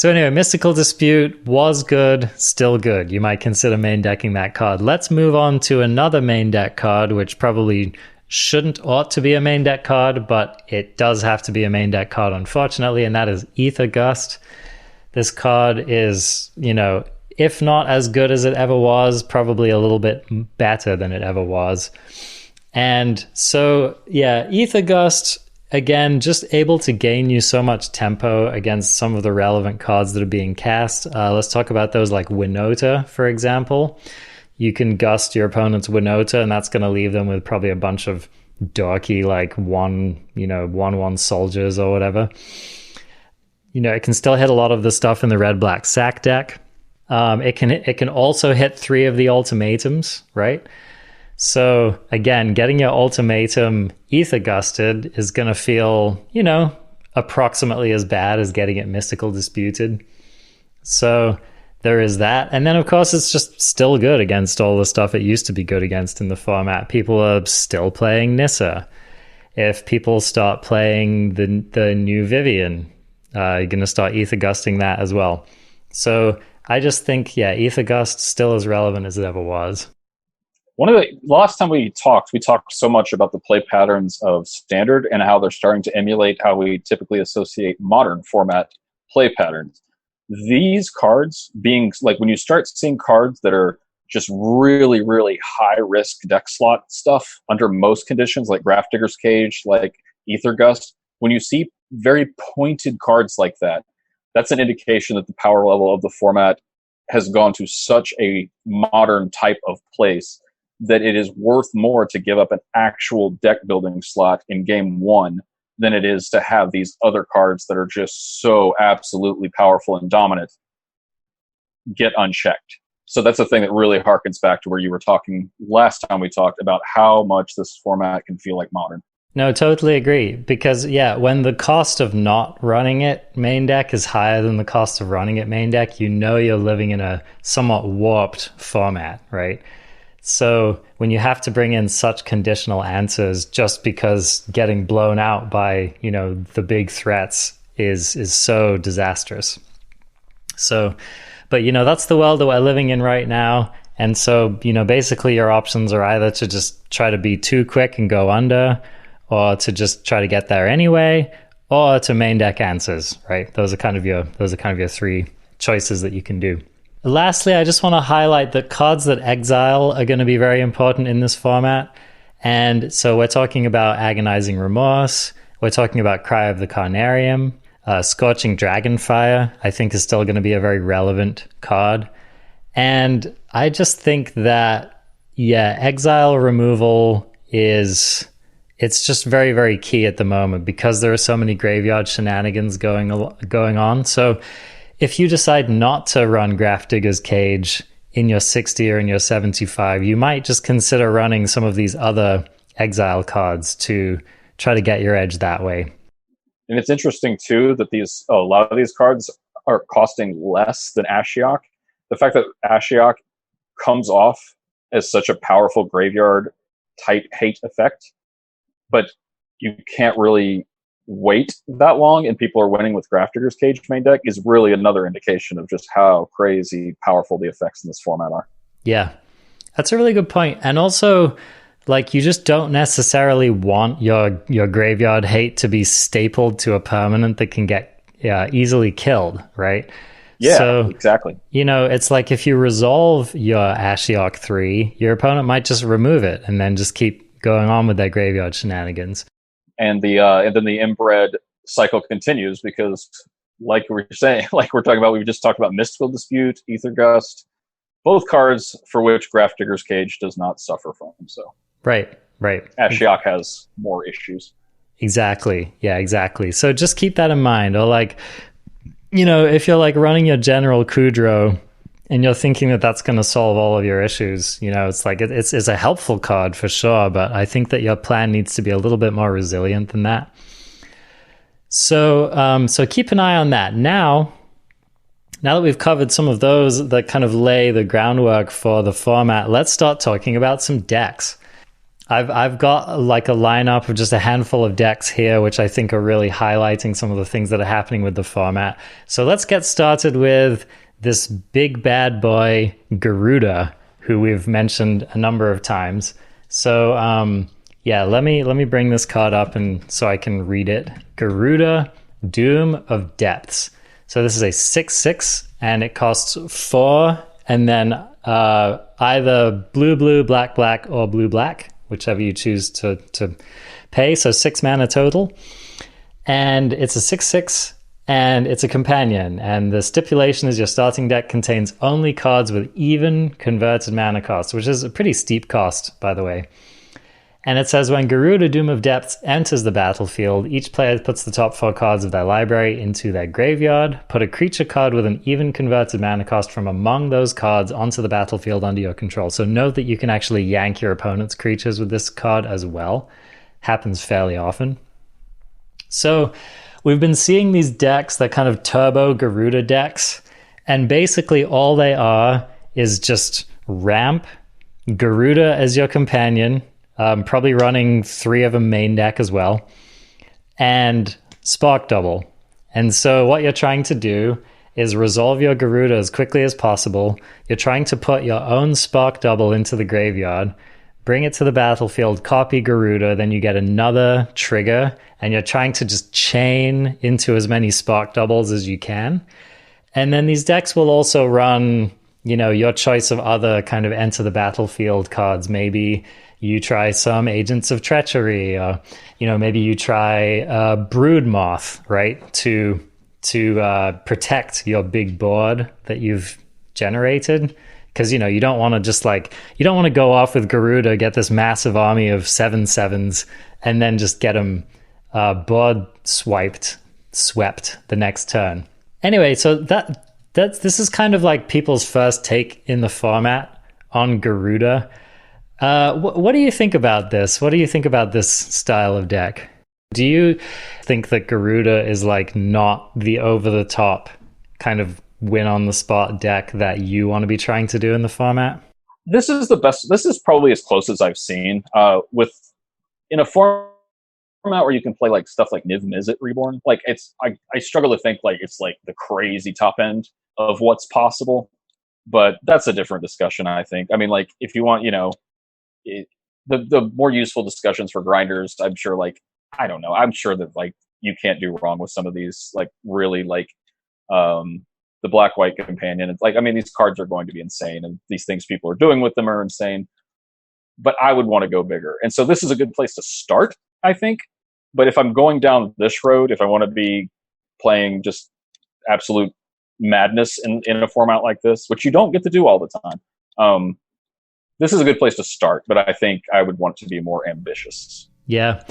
anyway, Mystical Dispute was good, still good. You might consider main decking that card. Let's move on to another main deck card, which probably ought to be a main deck card, but it does have to be a main deck card, unfortunately, and that is Ether Gust. This card is, if not as good as it ever was, probably a little bit better than it ever was. And so, yeah, Ether Gust, again, just able to gain you so much tempo against some of the relevant cards that are being cast. Let's talk about those like Winota, for example. You can gust your opponent's Winota, and that's going to leave them with probably a bunch of dorky, like 1/1 soldiers or whatever. It can still hit a lot of the stuff in the red-black sack deck. It can also hit 3 of the ultimatums, right? So again, getting your ultimatum Ether Gusted is going to feel, approximately as bad as getting it Mystical Disputed. So there is that. And then, of course, it's just still good against all the stuff it used to be good against in the format. People are still playing Nissa. If people start playing the new Vivian, you're going to start Ether Gusting that as well. So I just think, Ether Gust still as relevant as it ever was. Last time we talked so much about the play patterns of Standard and how they're starting to emulate how we typically associate modern format play patterns. These cards being, like, when you start seeing cards that are just really, really high risk deck slot stuff under most conditions, like Grafdigger's Cage, like Ether Gust, when you see very pointed cards like that, that's an indication that the power level of the format has gone to such a modern type of place that it is worth more to give up an actual deck building slot in game 1 than it is to have these other cards that are just so absolutely powerful and dominant get unchecked. So that's a thing that really harkens back to where you were talking last time we talked about how much this format can feel like modern. No, totally agree. Because, when the cost of not running it main deck is higher than the cost of running it main deck, you're living in a somewhat warped format, right? So when you have to bring in such conditional answers just because getting blown out by, the big threats is so disastrous. So, but, that's the world that we're living in right now. And so, basically your options are either to just try to be too quick and go under, or to just try to get there anyway, or to main deck answers, right? Those are kind of your 3 choices that you can do. Lastly, I just want to highlight that cards that exile are going to be very important in this format. And so we're talking about Agonizing Remorse. We're talking about Cry of the Carnarium. Scorching Dragonfire, I think, is still going to be a very relevant card. And I just think that, exile removal it's just very, very key at the moment because there are so many graveyard shenanigans going on. So if you decide not to run Grafdigger's Cage in your 60 or in your 75, you might just consider running some of these other exile cards to try to get your edge that way. And it's interesting, too, that a lot of these cards are costing less than Ashiok. The fact that Ashiok comes off as such a powerful graveyard-type hate effect, but you can't really wait that long and people are winning with Grafdigger's Cage main deck is really another indication of just how crazy powerful the effects in this format are. Yeah, that's a really good point. And also, like, you just don't necessarily want your graveyard hate to be stapled to a permanent that can get easily killed, right? Yeah, so, exactly. It's like if you resolve your Ashiok 3, your opponent might just remove it and then just keep going on with their graveyard shenanigans. And then the inbred cycle continues because, like we're saying, like we're talking about, we just talked about Mystical Dispute, Ether Gust, both cards for which Grafdigger's Cage does not suffer from. So right. Ashiok has more issues. Exactly. Yeah, exactly. So just keep that in mind. Or like, if you're like running your General Kudrow and you're thinking that that's going to solve all of your issues, it's like it's a helpful card for sure, but I think that your plan needs to be a little bit more resilient than that. So keep an eye on that. Now that we've covered some of those that kind of lay the groundwork for the format, let's start talking about some decks. I've got like a lineup of just a handful of decks here, which I think are really highlighting some of the things that are happening with the format. So let's get started with this big bad boy Garuda, who we've mentioned a number of times. So Yeah, let me bring this card up and so I can read it. Garuda, Doom of Depths. So this is a 6/6, and it costs 4, and then either blue, black, or blue-black, whichever you choose to pay. So 6 mana total. And it's a 6/6, and it's a companion. And the stipulation is your starting deck contains only cards with even converted mana cost, which is a pretty steep cost, by the way. And it says, when Garuda Doom of Depths enters the battlefield, each player puts the top 4 cards of their library into their graveyard. Put a creature card with an even converted mana cost from among those cards onto the battlefield under your control. So note that you can actually yank your opponent's creatures with this card as well. Happens fairly often. So we've been seeing these decks, that kind of turbo Garuda decks, and basically all they are is just ramp, Garuda as your companion, probably running 3 of a main deck as well, and Spark Double. And so what you're trying to do is resolve your Garuda as quickly as possible. You're trying to put your own Spark Double into the graveyard, bring it to the battlefield, copy Garuda, then you get another trigger, and you're trying to just chain into as many Spark Doubles as you can. And then these decks will also run, your choice of other kind of enter the battlefield cards. Maybe you try some Agents of Treachery, or maybe you try Brood Moth, right, to protect your big board that you've generated. Because you don't want to go off with Garuda, get this massive army of 7/7s, and then just get them board swept the next turn. Anyway, so this is kind of like people's first take in the format on Garuda. What do you think about this? What do you think about this style of deck? Do you think that Garuda is like not the over-the-top kind of win on the spot deck that you want to be trying to do in the format? This is the best. This is probably as close as I've seen in a format where you can play like stuff like Niv Mizzet Reborn. Like I struggle to think like it's like the crazy top end of what's possible, but that's a different discussion, I think. I mean, like if you want, the more useful discussions for grinders, I'm sure, like, I don't know, I'm sure that like you can't do wrong with some of these, like really like the black-white companion. It's like, I mean, these cards are going to be insane, and these things people are doing with them are insane, but I would want to go bigger. And so this is a good place to start, I think. But if I'm going down this road, if I want to be playing just absolute madness in a format like this, which you don't get to do all the time, this is a good place to start, but I think I would want to be more ambitious. Yeah,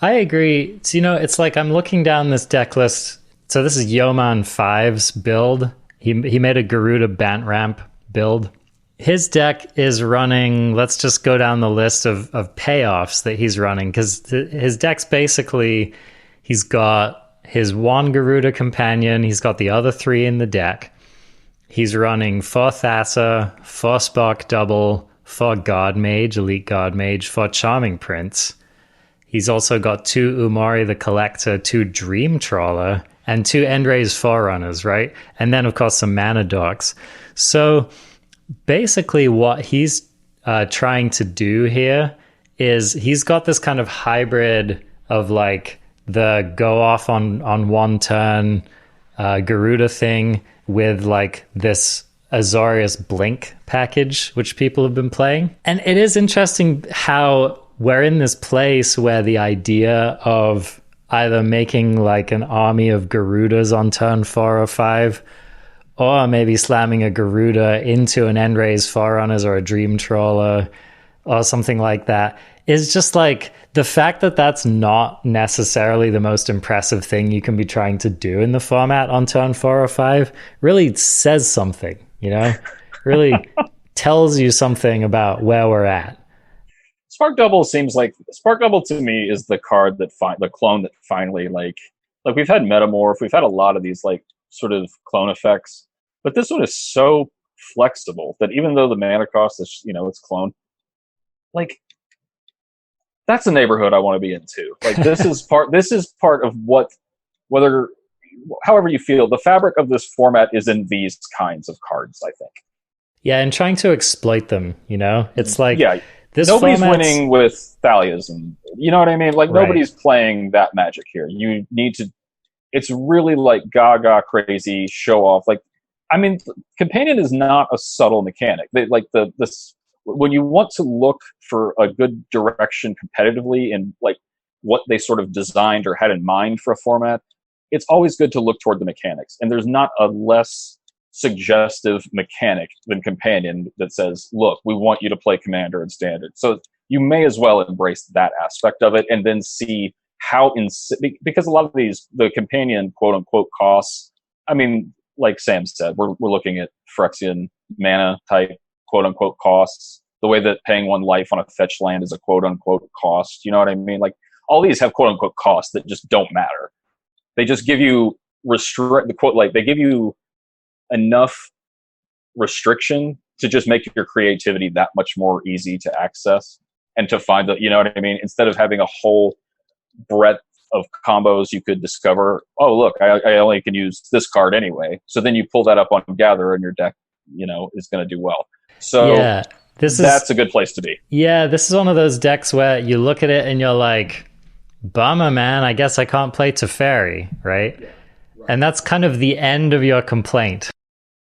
I agree. So, it's like I'm looking down this deck list. So this is Yeoman 5's build. He made a Garuda Bant Ramp build. His deck is running, let's just go down the list of payoffs that he's running, because his deck's basically, he's got his 1 Garuda companion, he's got the other 3 in the deck. He's running 4 Thassa, 4 Spark Double, 4 God Mage, Elite God Mage, 4 Charming Prince. He's also got 2 Umori the Collector, 2 Dream Trawler, and 2 Endray's Forerunners, right? And then, of course, some Mana Dorks. So basically what he's trying to do here is he's got this kind of hybrid of like the go off on one turn Garuda thing with like this Azorius Blink package, which people have been playing. And it is interesting how we're in this place where the idea of either making like an army of Garudas on turn 4 or 5, or maybe slamming a Garuda into an Endray's Forerunners or a Dream Trawler or something like that, is just like the fact that that's not necessarily the most impressive thing you can be trying to do in the format on turn 4 or 5 really says something, really tells you something about where we're at. Spark Double to me is the card that the clone that finally like we've had Metamorph, we've had a lot of these like sort of clone effects, but this one is so flexible that even though the mana cost is it's clone, like that's a neighborhood I want to be into. Like this is part of what, however you feel, the fabric of this format is in these kinds of cards, I think. Yeah, and trying to exploit them, it's like Nobody's winning with Thalias, and you know what I mean? Like, nobody's playing that Magic here. You need to, it's really like gaga crazy show off. Like, I mean, Companion is not a subtle mechanic. This when you want to look for a good direction competitively and like what they sort of designed or had in mind for a format, it's always good to look toward the mechanics. And there's not a less suggestive mechanic than Companion that says, look, we want you to play Commander and Standard. So you may as well embrace that aspect of it and then see how because a lot of the Companion quote unquote costs, I mean, like Sam said, we're looking at Phyrexian mana type quote unquote costs, the way that paying 1 life on a fetch land is a quote unquote cost. You know what I mean? Like, all these have quote unquote costs that just don't matter. They just give you they give you enough restriction to just make your creativity that much more easy to access and to find you know what I mean? Instead of having a whole breadth of combos you could discover, oh, look, I only can use this card anyway. So then you pull that up on Gather and your deck, you know, is going to do well. So yeah, that's a good place to be. Yeah, this is one of those decks where you look at it and you're like, bummer, man, I guess I can't play Teferi, right? Yeah, right. And that's kind of the end of your complaint.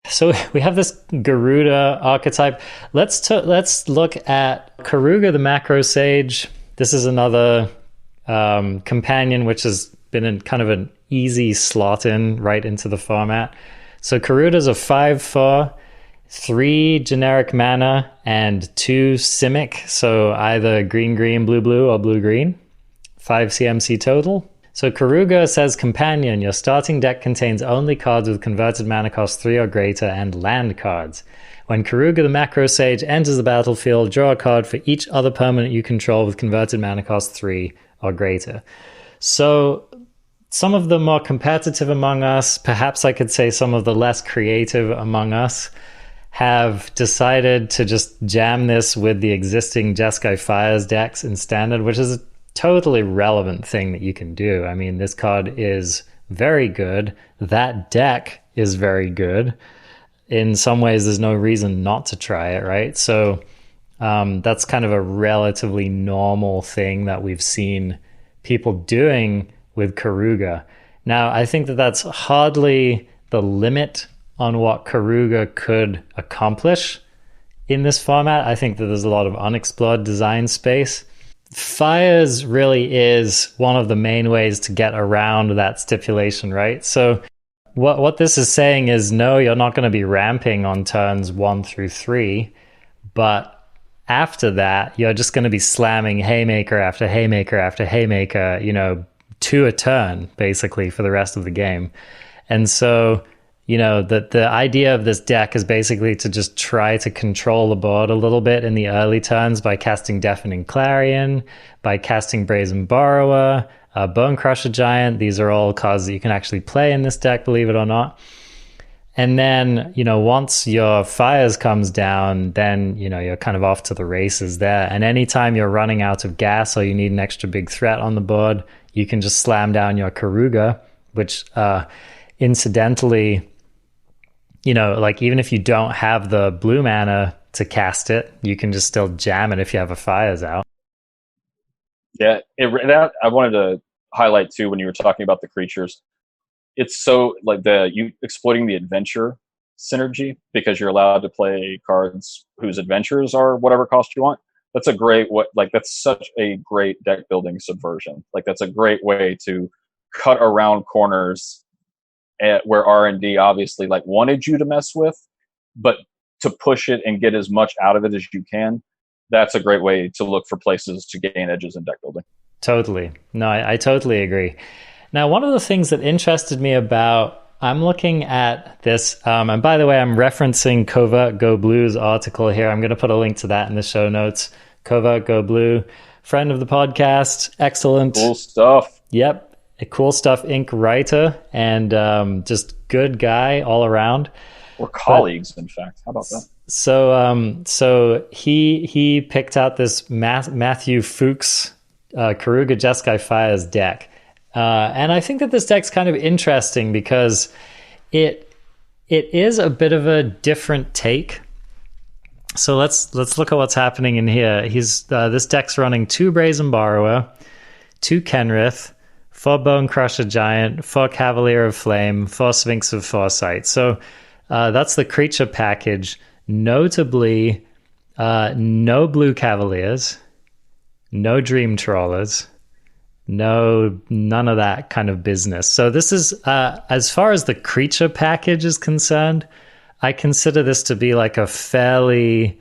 So we have this Garuda archetype. Let's look at Karuga the Macro Sage. This is another companion which has been in kind of an easy slot in right into the format. So Karuda's a 5/4, 3 generic mana, and 2 Simic. So either green, blue, or blue, 5 CMC total. So Karuga says Companion, your starting deck contains only cards with converted mana cost 3 or greater and land cards. When Karuga the Macro Sage enters the battlefield, draw a card for each other permanent you control with converted mana cost 3 or greater. So some of the more competitive among us, perhaps I could say some of the less creative among us, have decided to just jam this with the existing Jeskai Fires decks in Standard, which is a totally relevant thing that you can do. I mean, this card is very good. That deck is very good. In some ways, there's no reason not to try it, right? So that's kind of a relatively normal thing that we've seen people doing with Karuga. Now, I think that that's hardly the limit on what Karuga could accomplish in this format. I think that there's a lot of unexplored design space. Fires really is one of the main ways to get around that stipulation, right? So what this is saying is, no, you're not going to be ramping on turns 1 through 3, but after that, you're just going to be slamming haymaker after haymaker after haymaker, you know, 2 a turn, basically, for the rest of the game. And so, you know, the idea of this deck is basically to just try to control the board a little bit in the early turns by casting Deafening Clarion, by casting Brazen Borrower, Bone Crusher Giant. These are all cards that you can actually play in this deck, believe it or not. And then, you know, once your Fires comes down, then, you know, you're kind of off to the races there. And anytime you're running out of gas or you need an extra big threat on the board, you can just slam down your Karuga, which incidentally, you know, like even if you don't have the blue mana to cast it, you can just still jam it if you have a Fires out. Yeah, that I wanted to highlight too when you were talking about the creatures. It's so like you exploiting the adventure synergy because you're allowed to play cards whose adventures are whatever cost you want. That's a great that's such a great deck building subversion. Like, that's a great way to cut around corners where R&D obviously like wanted you to mess with, but to push it and get as much out of it as you can. That's a great way to look for places to gain edges in deck building. Totally. No, I totally agree. Now, one of the things that interested me I'm looking at this, and by the way, I'm referencing Covert Go Blue's article here. I'm going to put a link to that in the show notes. Covert Go Blue, friend of the podcast, excellent. Cool stuff. Yep, a Cool Stuff Inc. writer, and just good guy all around. We're colleagues, in fact. How about that? So he picked out this Matthew Fuchs Karuga Jeskai Fires deck. And I think that this deck's kind of interesting because it is a bit of a different take So let's look at what's happening in here. He's this deck's running 2 Brazen Borrower, 2 Kenrith, 4 Bone Crusher Giant, 4 Cavalier of Flame, 4 Sphinx of Foresight. So that's the creature package. Notably, no Blue Cavaliers, no Dream Trawlers, none of that kind of business. So this is, as far as the creature package is concerned, I consider this to be like a fairly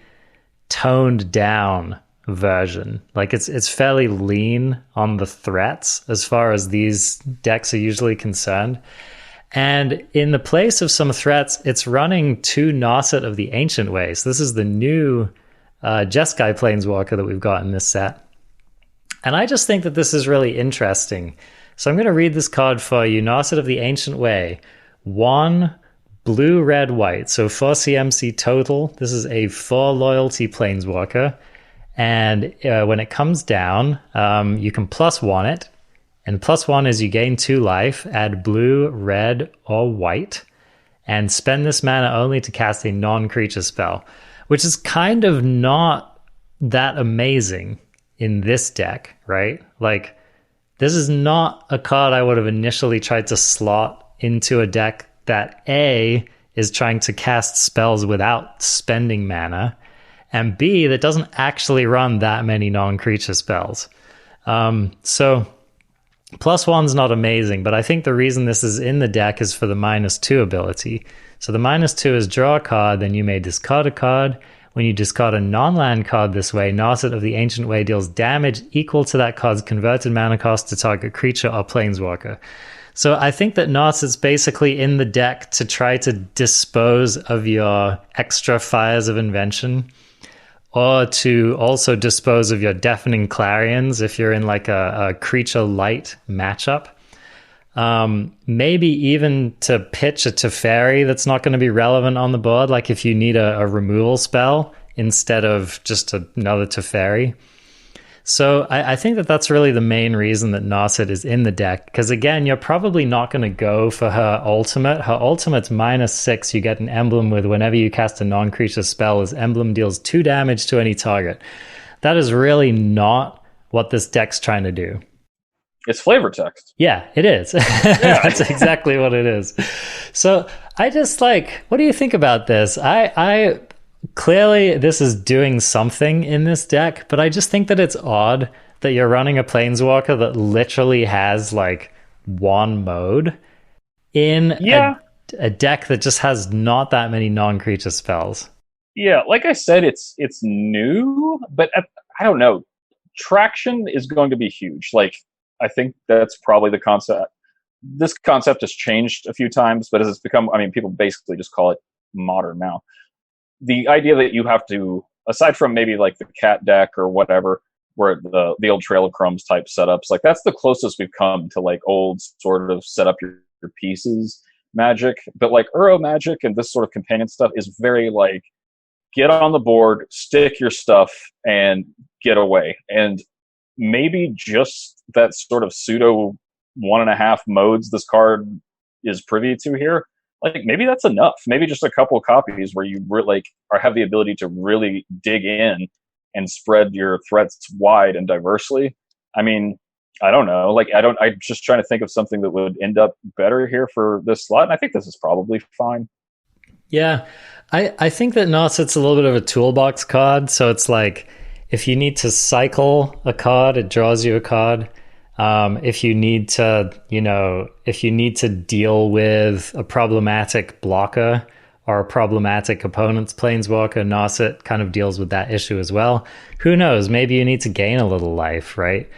toned down version. Like it's fairly lean on the threats as far as these decks are usually concerned. And in the place of some threats, it's running 2 Narset of the Ancient Ways. This is the new Jeskai Planeswalker that we've got in this set. And I just think that this is really interesting. So I'm going to read this card for you. Narset of the Ancient Way. 1 blue, red, white. So 4 CMC total. This is a 4 loyalty Planeswalker. And when it comes down, you can +1 it. And +1 is you gain 2 life, add blue, red, or white, and spend this mana only to cast a non-creature spell, which is kind of not that amazing in this deck, right? Like, this is not a card I would have initially tried to slot into a deck that A, is trying to cast spells without spending mana, and B, that doesn't actually run that many non-creature spells. So +1's not amazing, but I think the reason this is in the deck is for the -2 ability. So the -2 is draw a card, then you may discard a card. When you discard a non-land card this way, Narset of the Ancient Way deals damage equal to that card's converted mana cost to target creature or planeswalker. So I think that Narset's basically in the deck to try to dispose of your extra Fires of Invention, or to also dispose of your Deafening Clarions if you're in like a creature light matchup. Maybe even to pitch a Teferi that's not going to be relevant on the board, like if you need a removal spell instead of just another Teferi. So I think that that's really the main reason that Narset is in the deck, because again, you're probably not going to go for her ultimate. Her ultimate's -6. You get an emblem with whenever you cast a non-creature spell, this emblem deals 2 damage to any target. That is really not what this deck's trying to do. It's flavor text. Yeah, it is. Yeah. That's exactly what it is. So I just what do you think about this? I clearly this is doing something in this deck, but I just think that it's odd that you're running a Planeswalker that literally has like 1 mode in a deck that just has not that many non-creature spells. Yeah, like I said, it's new, but I don't know. Traction is going to be huge. Like, I think that's probably the concept. This concept has changed a few times, but as it's become, I mean, people basically just call it modern now. The idea that you have to, aside from maybe like the cat deck or whatever, where the old Trail of Crumbs type setups, like that's the closest we've come to like old sort of set up your pieces magic. But like Uro magic and this sort of companion stuff is very like, get on the board, stick your stuff, and get away. And maybe just that sort of pseudo 1.5 modes this card is privy to here, like maybe that's enough. Maybe just a couple of copies where you have the ability to really dig in and spread your threats wide and diversely. I mean, I don't know. I'm just trying to think of something that would end up better here for this slot, and I think this is probably fine. Yeah, I think that Narset's a little bit of a toolbox card, so it's like if you need to cycle a card, it draws you a card. If you need to deal with a problematic blocker or a problematic opponent's planeswalker, Narset kind of deals with that issue as well. Who knows? Maybe you need to gain a little life, right?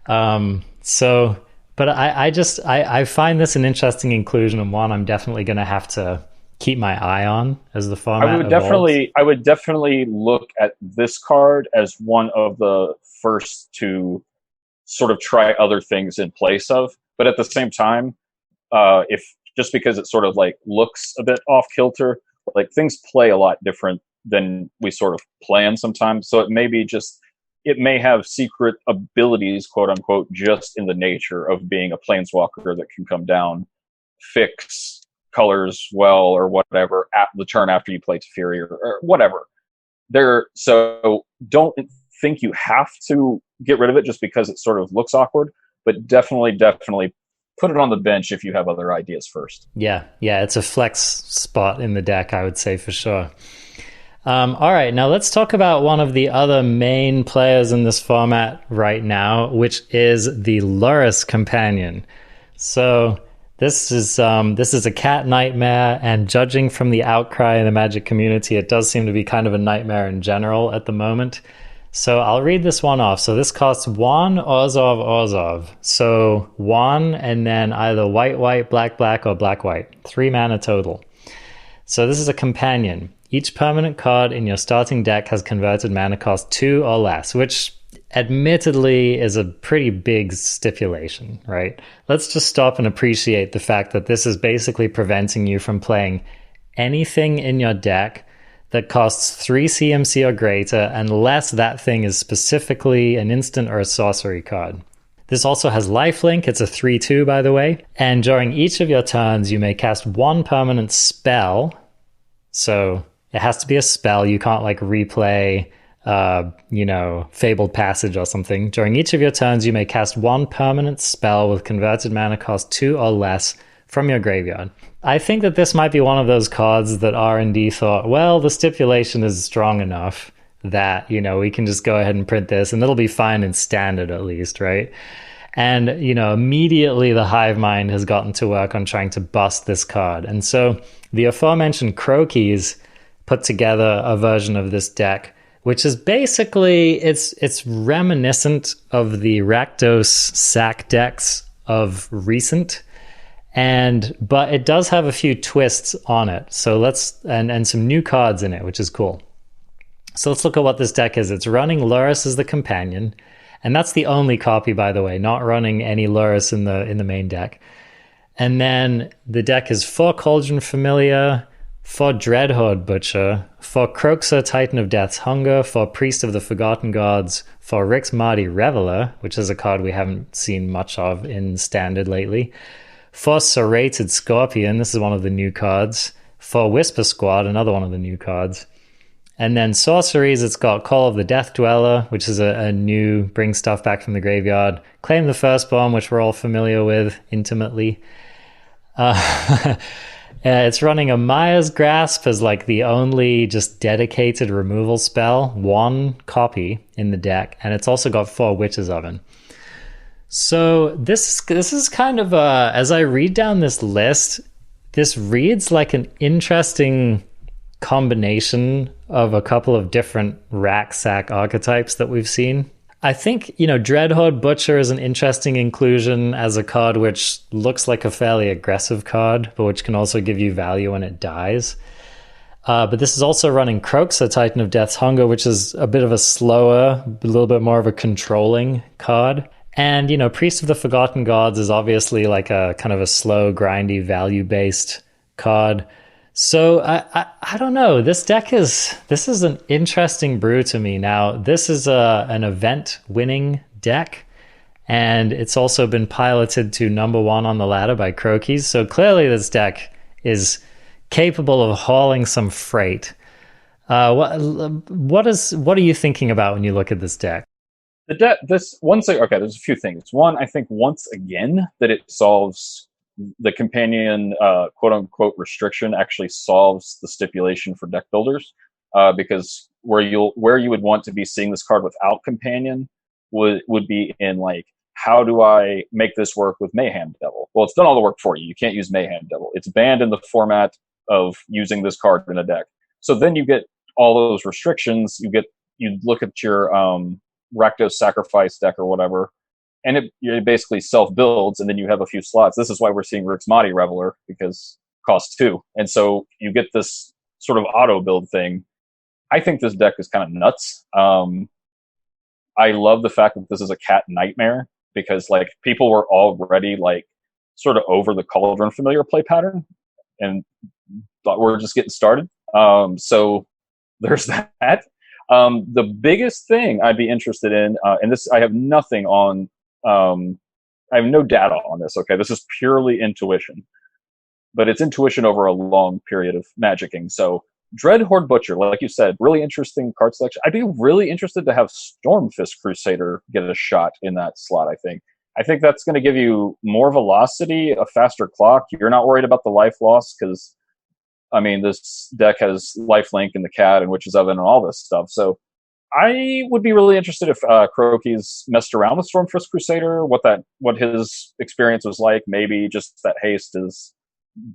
But I find this an interesting inclusion, and one I'm definitely going to have to keep my eye on as the format evolves. I would definitely look at this card as one of the first to sort of try other things in place of. But at the same time, if just because it sort of like looks a bit off kilter, like things play a lot different than we sort of plan sometimes. So it may have secret abilities, quote unquote, just in the nature of being a planeswalker that can come down, fix colors well or whatever at the turn after you play Teferi or whatever. So don't think you have to get rid of it just because it sort of looks awkward, but definitely put it on the bench if you have other ideas first. Yeah, it's a flex spot in the deck, I would say, for sure. All right, now let's talk about one of the other main players in this format right now, which is the Lurrus Companion. So this is a cat nightmare, and judging from the outcry in the Magic community, it does seem to be kind of a nightmare in general at the moment. So I'll read this one off. So this costs 1 Orzhov. So 1 and then either white, black, or black. 3 mana total. So this is a companion. Each permanent card in your starting deck has converted mana cost 2 or less, which admittedly is a pretty big stipulation, right? Let's just stop and appreciate the fact that this is basically preventing you from playing anything in your deck that costs 3 CMC or greater unless that thing is specifically an instant or a sorcery card. This also has lifelink. It's a 3/2, by the way. And during each of your turns, you may cast 1 permanent spell. So it has to be a spell. You can't like replay, Fabled Passage or something. During each of your turns, you may cast 1 permanent spell with converted mana cost 2 or less from your graveyard. I think that this might be one of those cards that R&D thought, well, the stipulation is strong enough that, we can just go ahead and print this and it'll be fine in standard at least, right? And, immediately the hive mind has gotten to work on trying to bust this card. And so the aforementioned Croakies put together a version of this deck, which is basically, it's reminiscent of the Rakdos sack decks of recent, but it does have a few twists on it. So and some new cards in it, which is cool. So let's look at what this deck is. It's running Lurrus as the companion, and that's the only copy, by the way, not running any Lurrus in the main deck. And then the deck is 4 Cauldron Familiar, 4 Dreadhorde Butcher, 4 Kroxa Titan of Death's Hunger, 4 Priest of the Forgotten Gods, 4 Rix Mardi Reveler, which is a card we haven't seen much of in Standard lately, 4 Serrated Scorpion, this is one of the new cards, 4 Whisper Squad, another one of the new cards. And then sorceries, it's got Call of the Death Dweller, which is a new bring stuff back from the graveyard, Claim the Firstborn, which we're all familiar with intimately. It's running a Maya's Grasp as like the only just dedicated removal spell, 1 copy in the deck, and it's also got 4 Witch's Oven. So this is kind of as I read down this list, this reads like an interesting combination of a couple of different rack-sack archetypes that we've seen. I think, Dreadhorde Butcher is an interesting inclusion as a card which looks like a fairly aggressive card, but which can also give you value when it dies. But this is also running Kroxa, Titan of Death's Hunger, which is a bit of a slower, a little bit more of a controlling card. And, Priest of the Forgotten Gods is obviously like a kind of a slow, grindy, value-based card. So I don't know. This is an interesting brew to me. Now, this is an event-winning deck, and it's also been piloted to number 1 on the ladder by Croakies. So clearly, this deck is capable of hauling some freight. What are you thinking about when you look at this deck? There's a few things. One, I think once again that it solves the companion quote unquote restriction, actually solves the stipulation for deck builders, because where you would want to be seeing this card without companion would be in like, how do I make this work with Mayhem Devil? Well, it's done all the work for you. You can't use Mayhem Devil. It's banned in the format of using this card in a deck. So then you get all those restrictions. You look at your Rakdos Sacrifice deck or whatever, and it basically self-builds, and then you have a few slots. This is why we're seeing Rix Mardi Reveler, because costs 2. And so you get this sort of auto-build thing. I think this deck is kind of nuts. I love the fact that this is a cat nightmare, because like people were already like sort of over the Cauldron Familiar play pattern and thought we're just getting started. So there's that. The biggest thing I'd be interested in, and this, I have nothing on, I have no data on this, okay? This is purely intuition. But it's intuition over a long period of magicking. So Dreadhorde Butcher, like you said, really interesting card selection. I'd be really interested to have Stormfist Crusader get a shot in that slot, I think that's going to give you more velocity, a faster clock. You're not worried about the life loss because, I mean, this deck has Lifelink and the Cat and Witch's Oven and all this stuff. So I would be really interested if Kuroki's messed around with Stormfist Crusader, what his experience was like. Maybe just that haste is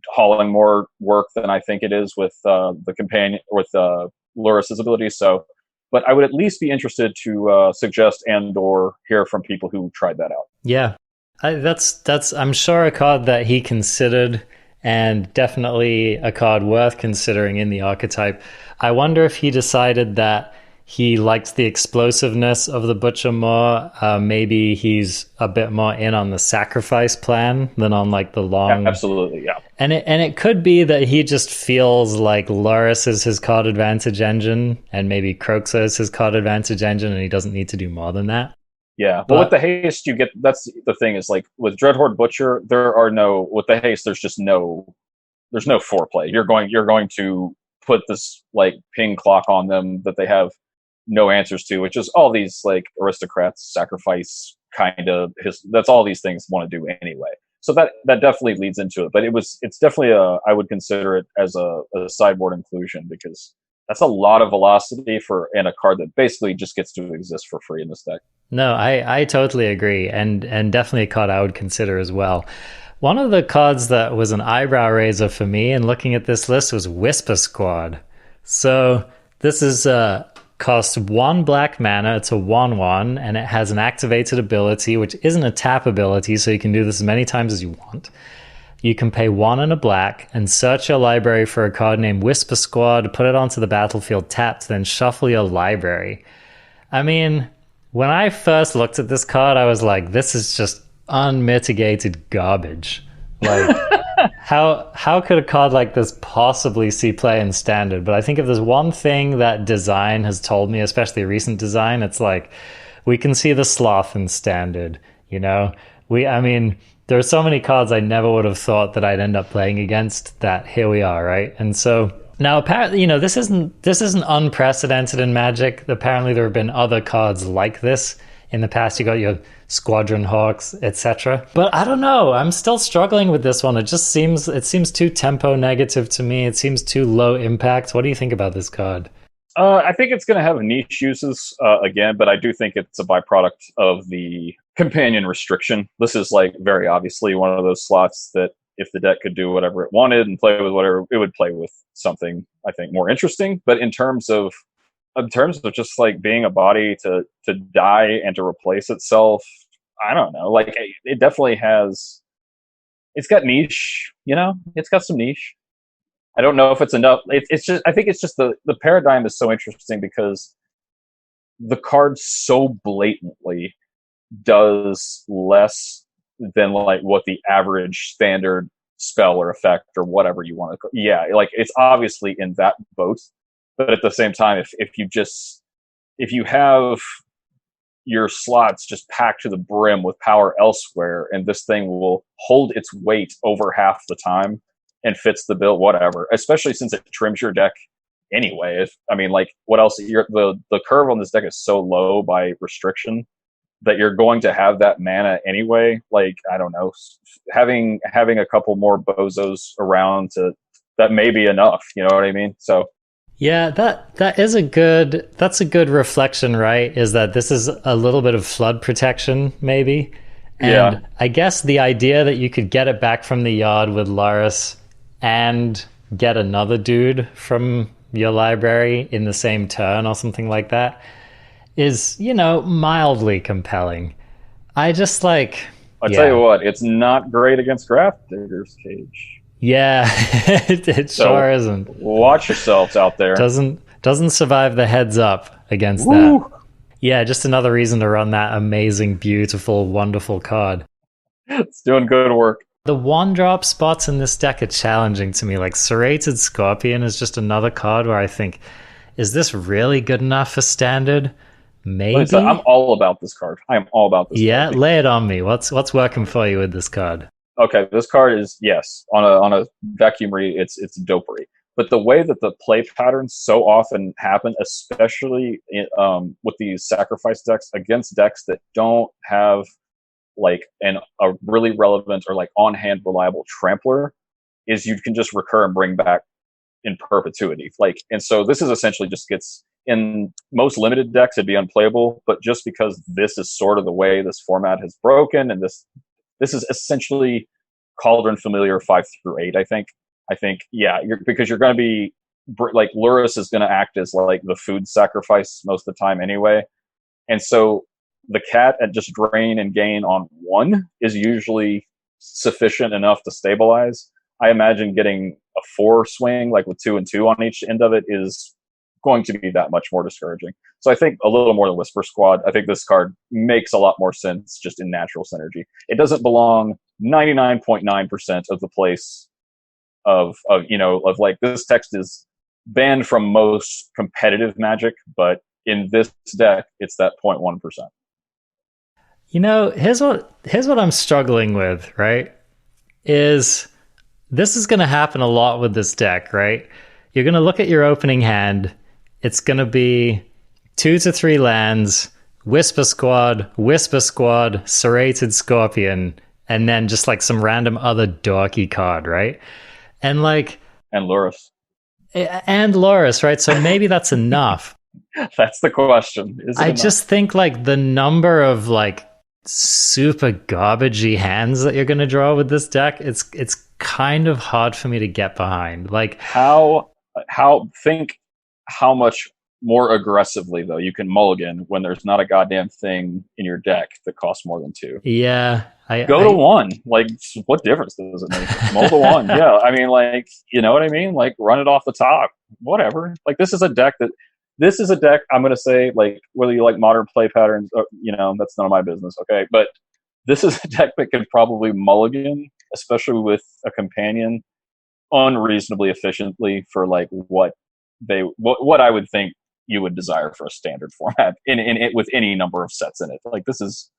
hauling more work than I think it is with the companion, with Luris's ability. So, but I would at least be interested to suggest and/or hear from people who tried that out. Yeah, that's I'm sure a card that he considered, and definitely a card worth considering in the archetype. I wonder if he decided that he likes the explosiveness of the Butcher more. Maybe he's a bit more in on the sacrifice plan than on like the long. Yeah, absolutely, yeah. And it could be that he just feels like Loris is his card advantage engine, and maybe Kroxa is his card advantage engine, and he doesn't need to do more than that. Yeah, but with the haste, you get, that's the thing is, like with Dreadhorde Butcher, with the haste, there's no foreplay. You're going to put this like ping clock on them that they have no answers to, which is all these like aristocrats sacrifice that's all these things want to do anyway. So that definitely leads into it. But it's definitely I would consider it as a sideboard inclusion, because that's a lot of velocity in a card that basically just gets to exist for free in this deck. No, I totally agree, and definitely a card I would consider as well. One of the cards that was an eyebrow raiser for me in looking at this list was Whisper Squad. So this is costs 1 black mana. It's a 1/1, and it has an activated ability, which isn't a tap ability, so you can do this as many times as you want. You can pay 1 and a black and search your library for a card named Whisper Squad, put it onto the battlefield tapped, then shuffle your library. I mean, when I first looked at this card, I was like, this is just unmitigated garbage. Like, how could a card like this possibly see play in Standard? But I think if there's one thing that design has told me, especially recent design, it's like, we can see the sloth in Standard, you know? I mean, there are so many cards I never would have thought that I'd end up playing against, that here we are, right? And so now apparently, you know, this isn't unprecedented in Magic. Apparently there have been other cards like this in the past. You got your Squadron Hawks, etc. But I don't know, I'm still struggling with this one. It seems too tempo negative to me. It seems too low impact. What do you think about this card? I think it's going to have niche uses again, but I do think it's a byproduct of the companion restriction. This is like very obviously one of those slots that if the deck could do whatever it wanted and play with whatever, it would play with something, I think, more interesting. But in terms of just like being a body to die and to replace itself, I don't know. Like, it definitely has. It's got niche, you know. It's got some niche. I don't know if it's enough. It's just. I think it's just the paradigm is so interesting because the card so blatantly does less than like what the average standard spell or effect or whatever you want to. Yeah, like it's obviously in that boat. But at the same time, if you have your slots just packed to the brim with power elsewhere, and this thing will hold its weight over half the time and fits the bill, whatever. Especially since it trims your deck anyway. What else? The curve on this deck is so low by restriction that you're going to have that mana anyway. Like, I don't know, having a couple more bozos around that may be enough. You know what I mean? So. Yeah, that's a good reflection, right? Is that this is a little bit of flood protection, maybe? And yeah. I guess the idea that you could get it back from the yard with Laris and get another dude from your library in the same turn or something like that is, you know, mildly compelling. I just like... I'll tell you what, it's not great against Grafdigger's Cage. Yeah, it sure isn't. Watch yourselves out there. Doesn't survive the heads up against that. Yeah, just another reason to run that amazing, beautiful, wonderful card. It's doing good work. The 1-drop spots in this deck are challenging to me. Like, Serrated Scorpion is just another card where I think, is this really good enough for Standard? Maybe. I'm all about this card. I am all about this card. card. Lay it on me. What's working for you with this card? Okay, this card is, yes, on a vacuum read, it's dopery. But the way that the play patterns so often happen, especially with these sacrifice decks against decks that don't have like a really relevant or like on hand reliable trampler, is you can just recur and bring back in perpetuity. Like, and so this is essentially just gets in most limited decks it'd be unplayable, but just because this is sort of the way this format has broken, and this is essentially Cauldron Familiar 5 through 8. I think yeah, because you're going to be like Lurrus is going to act as like the food sacrifice most of the time anyway, and so the cat at just drain and gain on 1 is usually sufficient enough to stabilize. I imagine getting a 4 swing, like with 2 and 2 on each end of it, is going to be that much more discouraging. So I think a little more than Whisper Squad, I think this card makes a lot more sense just in natural synergy. It doesn't belong 99.9% of the place of like, this text is banned from most competitive Magic, but in this deck, it's that 0.1%. Here's what I'm struggling with, right? Is this is going to happen a lot with this deck, right? You're going to look at your opening hand. It's going to be 2 to 3 lands, Whisper Squad, Serrated Scorpion, and then just like some random other dorky card, right? And like... And Lurrus. And Lurrus, right? So maybe that's enough. That's the question. I just think like the number of like super garbagey hands that you're going to draw with this deck, it's kind of hard for me to get behind. Like how much more aggressively though you can mulligan when there's not a goddamn thing in your deck that costs more than 2. Yeah, go to 1. Like, what difference does it make? Mull to 1. Yeah, I mean, like, you know what I mean? Like, run it off the top. Whatever. Like, this is a deck I'm going to say, like, whether you like modern play patterns, or, that's none of my business, okay? But this is a deck that can probably mulligan, especially with a companion, unreasonably efficiently for, like, what I would think you would desire for a standard format in it with any number of sets in it. Like, this is...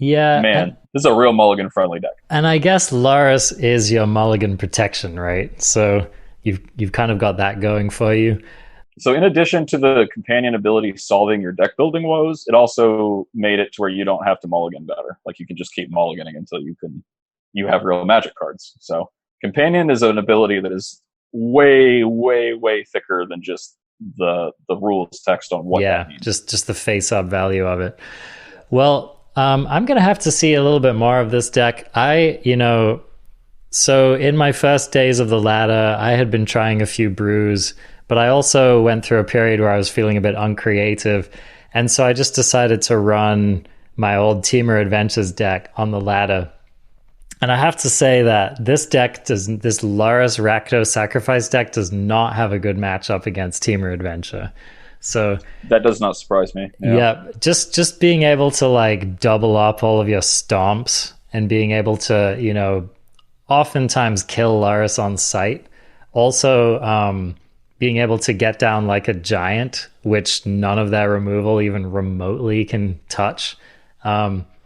Yeah, man, this is a real mulligan friendly deck. And I guess Lurrus is your mulligan protection, right? So you've kind of got that going for you. So in addition to the companion ability solving your deck building woes, it also made it to where you don't have to mulligan better. Like, you can just keep mulliganing until you have real Magic cards. So companion is an ability that is way, way, way thicker than just the rules text on what that means. just the face-up value of it. Well, I'm going to have to see a little bit more of this deck. So in my first days of the ladder, I had been trying a few brews, but I also went through a period where I was feeling a bit uncreative. And so I just decided to run my old Teamer Adventures deck on the ladder. And I have to say that this Lurrus Rakdos Sacrifice deck does not have a good matchup against Teamer Adventure. So that does not surprise me. Yeah, just being able to like double up all of your stomps and being able to, oftentimes kill Lurrus on sight. Also, being able to get down like a giant, which none of their removal even remotely can touch.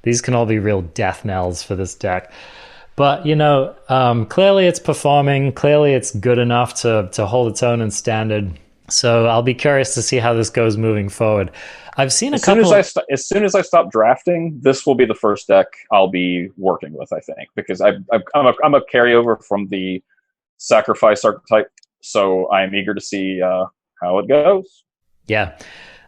These can all be real death knells for this deck. But, clearly it's performing. Clearly it's good enough to hold its own in standard. So I'll be curious to see how this goes moving forward. I've seen as soon as I stop drafting, this will be the first deck I'll be working with, I think, because I'm a carryover from the sacrifice archetype, so I'm eager to see how it goes. Yeah,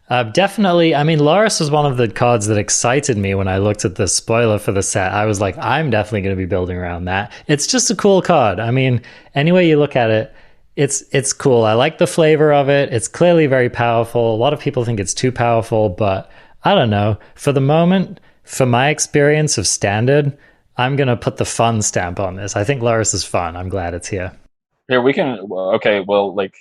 definitely. I mean, Lurrus was one of the cards that excited me when I looked at the spoiler for the set. I was like, I'm definitely going to be building around that. It's just a cool card. I mean, any way you look at it, it's cool. I like the flavor of it. It's clearly very powerful. A lot of people think it's too powerful, but I don't know. For the moment, for my experience of standard, I'm going to put the fun stamp on this. I think Lurrus is fun. I'm glad it's here. Here, we can... Okay, well, like,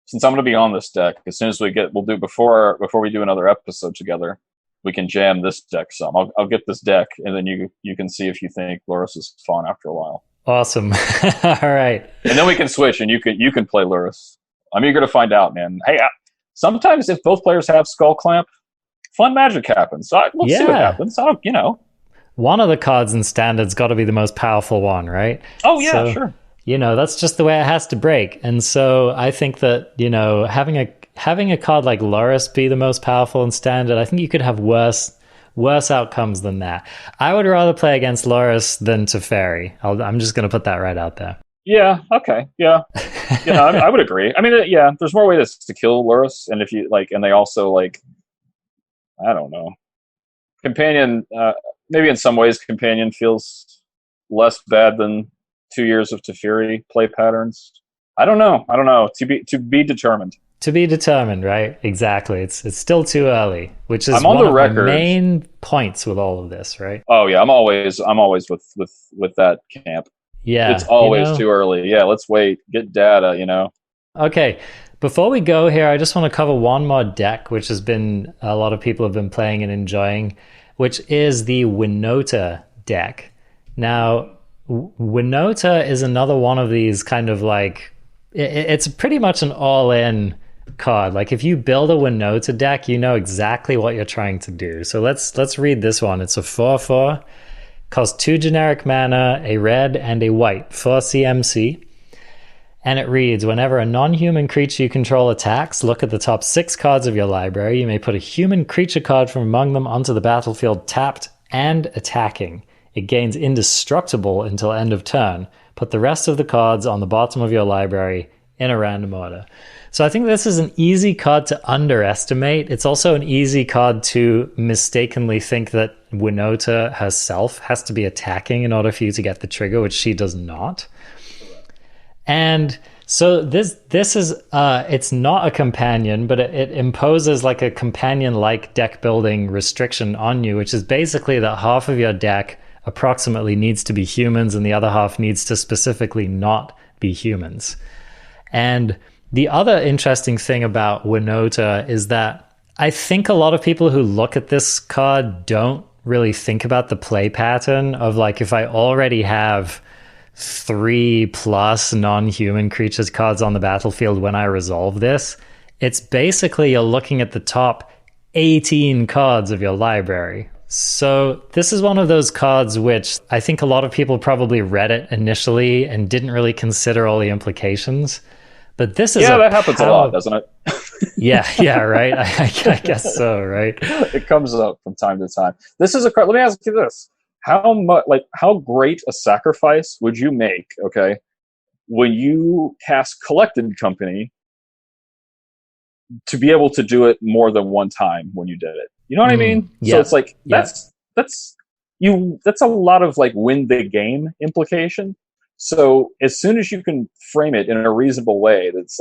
since I'm going to be on this deck, as soon as we'll do before we do another episode together, we can jam this deck some. I'll get this deck, and then you can see if you think Lurrus is fun after a while. Awesome. All right. And then we can switch, and you can play Lurrus. I'm eager to find out, man. Hey, sometimes if both players have Skull Clamp, fun magic happens. So let's see what happens. One of the cards in Standard's got to be the most powerful one, right? Oh, yeah, sure. that's just the way it has to break. And so I think that, having a card like Loris be the most powerful in Standard, I think you could have worse outcomes than that. I would rather play against Loris than Teferi. I'm just going to put that right out there. Yeah, okay, yeah. I would agree. I mean, there's more ways to kill Loris, and if you and they also I don't know, Companion. Maybe in some ways, Companion feels less bad than 2 years of Teferi play patterns. I don't know. To be determined. To be determined, right? Exactly. It's still too early, which is I'm on one the of record. My main points with all of this, right? Oh yeah, I'm always with that camp. Yeah, it's always too early. Yeah, let's wait, get data. Okay, before we go here, I just want to cover one more deck, which has been a lot of people have been playing and enjoying, which is the Winota deck. Now, Winota is another one of these kind of it's pretty much an all-in card. If you build a Winota deck, you know exactly what you're trying to do. So let's read this one. It's a 4/4. Costs 2 generic mana, a red, and a white for CMC. And it reads, whenever a non-human creature you control attacks, look at the top 6 cards of your library. You may put a human creature card from among them onto the battlefield tapped and attacking. It gains indestructible until end of turn. Put the rest of the cards on the bottom of your library in a random order. So I think this is an easy card to underestimate. It's also an easy card to mistakenly think that Winota herself has to be attacking in order for you to get the trigger, which she does not. And so this is it's not a companion, but it imposes a companion-like deck building restriction on you, which is basically that half of your deck approximately needs to be humans and the other half needs to specifically not be humans. And the other interesting thing about Winota is that I think a lot of people who look at this card don't really think about the play pattern of if I already have 3+ non-human creatures cards on the battlefield when I resolve this, it's basically you're looking at the top 18 cards of your library. So this is one of those cards which I think a lot of people probably read it initially and didn't really consider all the implications. But this is that happens a lot, doesn't it? yeah, right. I guess so, right? It comes up from time to time. This is a card. Let me ask you this: how great a sacrifice would you make? Okay, when you cast Collected Company, to be able to do it more than one time when you did it. You know what I mean? Yeah. So it's that's a lot of win the game implication. So as soon as you can frame it in a reasonable way, that's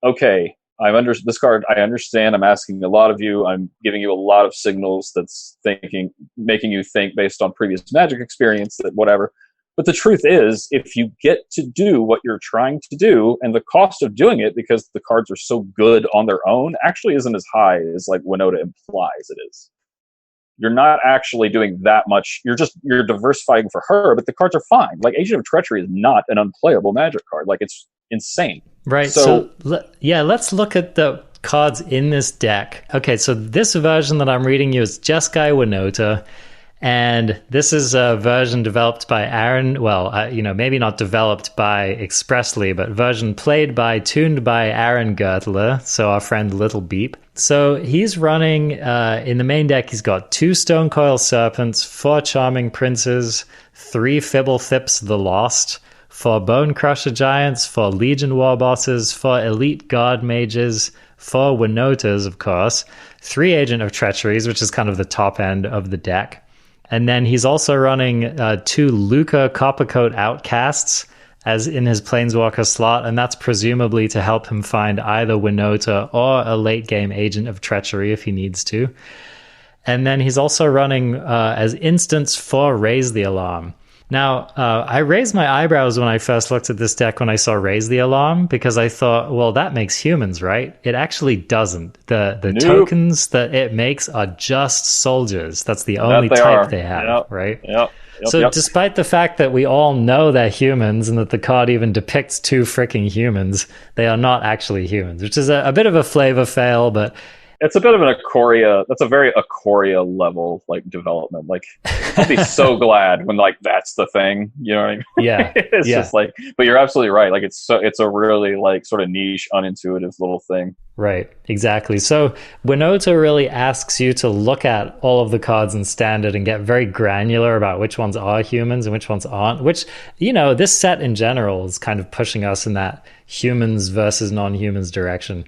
okay, this card, I understand, I'm asking a lot of you, I'm giving you a lot of signals that's making you think based on previous Magic experience, that whatever. But the truth is, if you get to do what you're trying to do, and the cost of doing it, because the cards are so good on their own, actually isn't as high as Winota implies it is. You're not actually doing that much. You're diversifying for her, but the cards are fine. Agent of Treachery is not an unplayable Magic card. It's insane. Right. So let's look at the cards in this deck. Okay, so this version that I'm reading you is Jeskai Winota, and this is a version developed by Aaron. Well, maybe not developed by expressly, but version played by, tuned by Aaron Gertler, so our friend Little Beep. So he's running, in the main deck, he's got 2 Stonecoil Serpents, 4 Charming Princes, 3 Fibblethipps the Lost, 4 Bone Crusher Giants, 4 Legion War Bosses, 4 Elite Guard Mages, 4 Winotas, of course, 3 Agent of Treacheries, which is kind of the top end of the deck. And then he's also running 2 Luca Coppercoat Outcasts as in his Planeswalker slot, and that's presumably to help him find either Winota or a late-game Agent of Treachery if he needs to. And then he's also running as instants 4 Raise the Alarm. Now, I raised my eyebrows when I first looked at this deck when I saw Raise the Alarm, because I thought, well, that makes humans, right? It actually doesn't. The tokens that it makes are just soldiers. That's the only type they have, right? Yep. So despite the fact that we all know they're humans and that the card even depicts 2 freaking humans, they are not actually humans, which is a bit of a flavor fail, but It's a bit of an Ikoria. That's a very Ikoria level like development. Like, I'd be so glad when like that's the thing. You know what I mean? Yeah. It's yeah. just like, but you're absolutely right. Like, it's a really like sort of niche, unintuitive little thing. Right, exactly. So Winota really asks you to look at all of the cards in standard and get very granular about which ones are humans and which ones aren't, which, this set in general is kind of pushing us in that humans versus non-humans direction.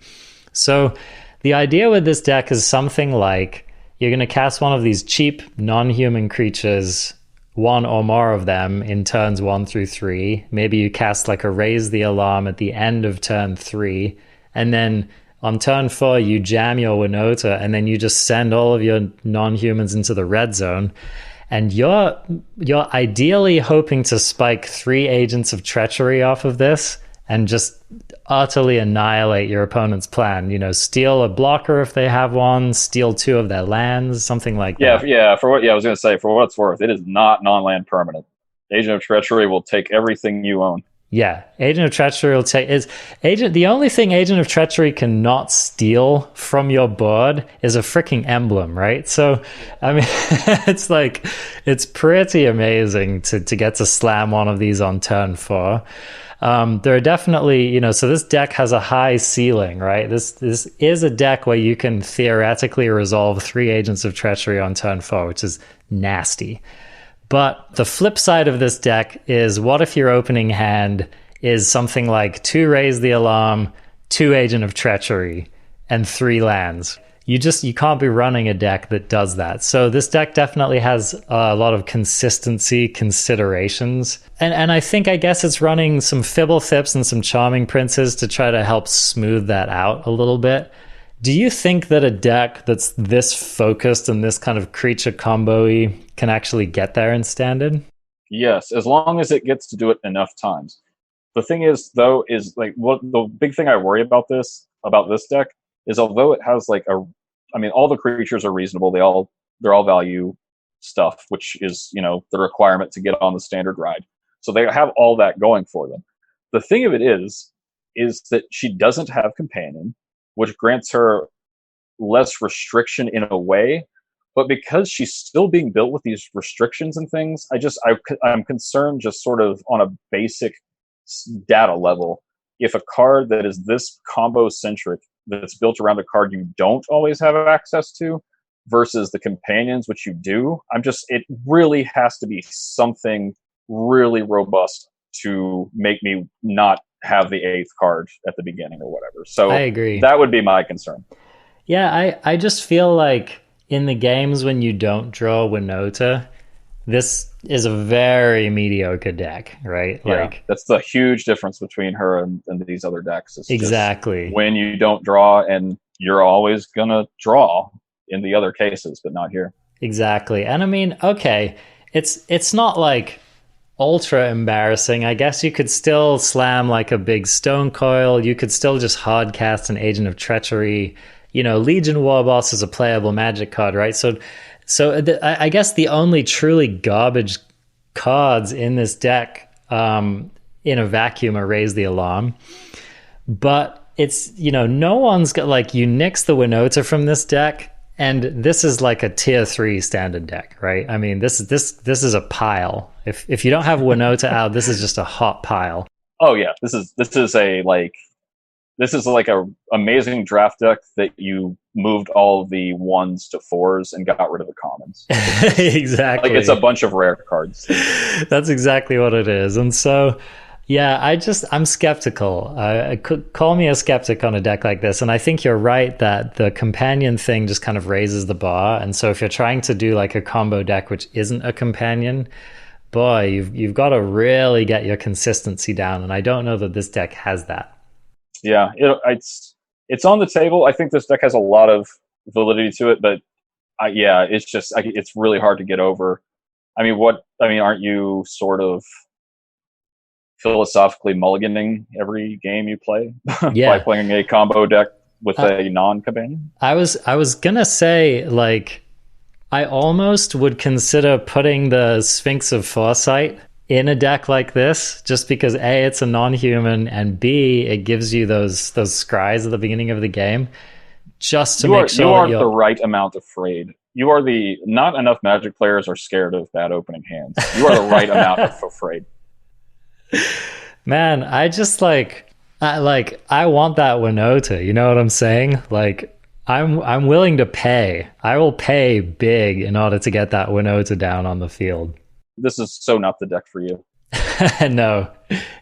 So the idea with this deck is something like you're going to cast one of these cheap non-human creatures, one or more of them in turns 1 through 3. Maybe you cast like a Raise the Alarm at the end of turn 3, and then on turn 4, you jam your Winota, and then you just send all of your non-humans into the red zone. And you're ideally hoping to spike 3 Agents of Treachery off of this and just utterly annihilate your opponent's plan. Steal a blocker if they have one, steal 2 of their lands, something like that. Yeah. I was going to say, for what it's worth, it is not non-land permanent. Agent of Treachery will take everything you own. Yeah, Agent of Treachery will take the only thing Agent of Treachery cannot steal from your board is a freaking emblem, right? So, I mean, it's pretty amazing to get to slam one of these on turn 4. There are definitely, so this deck has a high ceiling, right? This is a deck where you can theoretically resolve 3 Agents of Treachery on turn 4, which is nasty. But the flip side of this deck is, what if your opening hand is something like 2 Raise the Alarm, 2 Agent of Treachery, and 3 lands? You can't be running a deck that does that. So this deck definitely has a lot of consistency considerations. And I guess it's running some Fibble Thips and some Charming Princes to try to help smooth that out a little bit. Do you think that a deck that's this focused and this kind of creature combo-y can actually get there in standard? Yes, as long as it gets to do it enough times. The thing is, though, is like the big thing I worry about this deck is, although it has like all the creatures are reasonable. They're all value stuff, which is the requirement to get on the standard ride. So they have all that going for them. The thing of it is that she doesn't have companion, which grants her less restriction in a way, but because she's still being built with these restrictions and things, I'm concerned just sort of on a basic data level. If a card that is this combo centric, that's built around a card you don't always have access to, versus the companions, which you do, it really has to be something really robust to make me not have the 8th card at the beginning or whatever. So I agree. That would be my concern. Yeah, I just feel like in the games when you don't draw Winota, this is a very mediocre deck, right? Yeah, that's the huge difference between her and these other decks. It's exactly. When you don't draw, and you're always going to draw in the other cases, but not here. Exactly. And I mean, okay, it's not like ultra embarrassing. I guess you could still slam like a big Stone Coil. You could still just hard cast an Agent of Treachery. Legion Warboss is a playable Magic card, right? So I guess the only truly garbage cards in this deck in a vacuum are Raise the Alarm. But it's, no one's got, like, you nix the Winota from this deck, and this is like a tier 3 standard deck, right? I mean, this is a pile. If you don't have Winota out, this is just a hot pile. Oh yeah, this is like a amazing draft deck that you moved all the 1s to 4s and got rid of the commons. Exactly. Like, it's a bunch of rare cards. That's exactly what it is. And so, yeah, I'm skeptical. Call me a skeptic on a deck like this. And I think you're right that the companion thing just kind of raises the bar. And so if you're trying to do like a combo deck which isn't a companion, boy, you've got to really get your consistency down. And I don't know that this deck has that. Yeah, it's on the table. I think this deck has a lot of validity to it, but it's really hard to get over. Aren't you sort of philosophically mulliganing every game you play by playing a combo deck with a non-companion? I was gonna say, like, I almost would consider putting the Sphinx of Foresight in a deck like this, just because A, it's a non-human, and B, it gives you those scries at the beginning of the game. just to make sure you are the right amount afraid. You are not enough Magic players are scared of bad opening hands. You are the right amount of afraid. Man, I just I want that Winota. You know what I'm saying? Like, I'm willing to pay. I will pay big in order to get that Winota down on the field. This is so not the deck for you. No,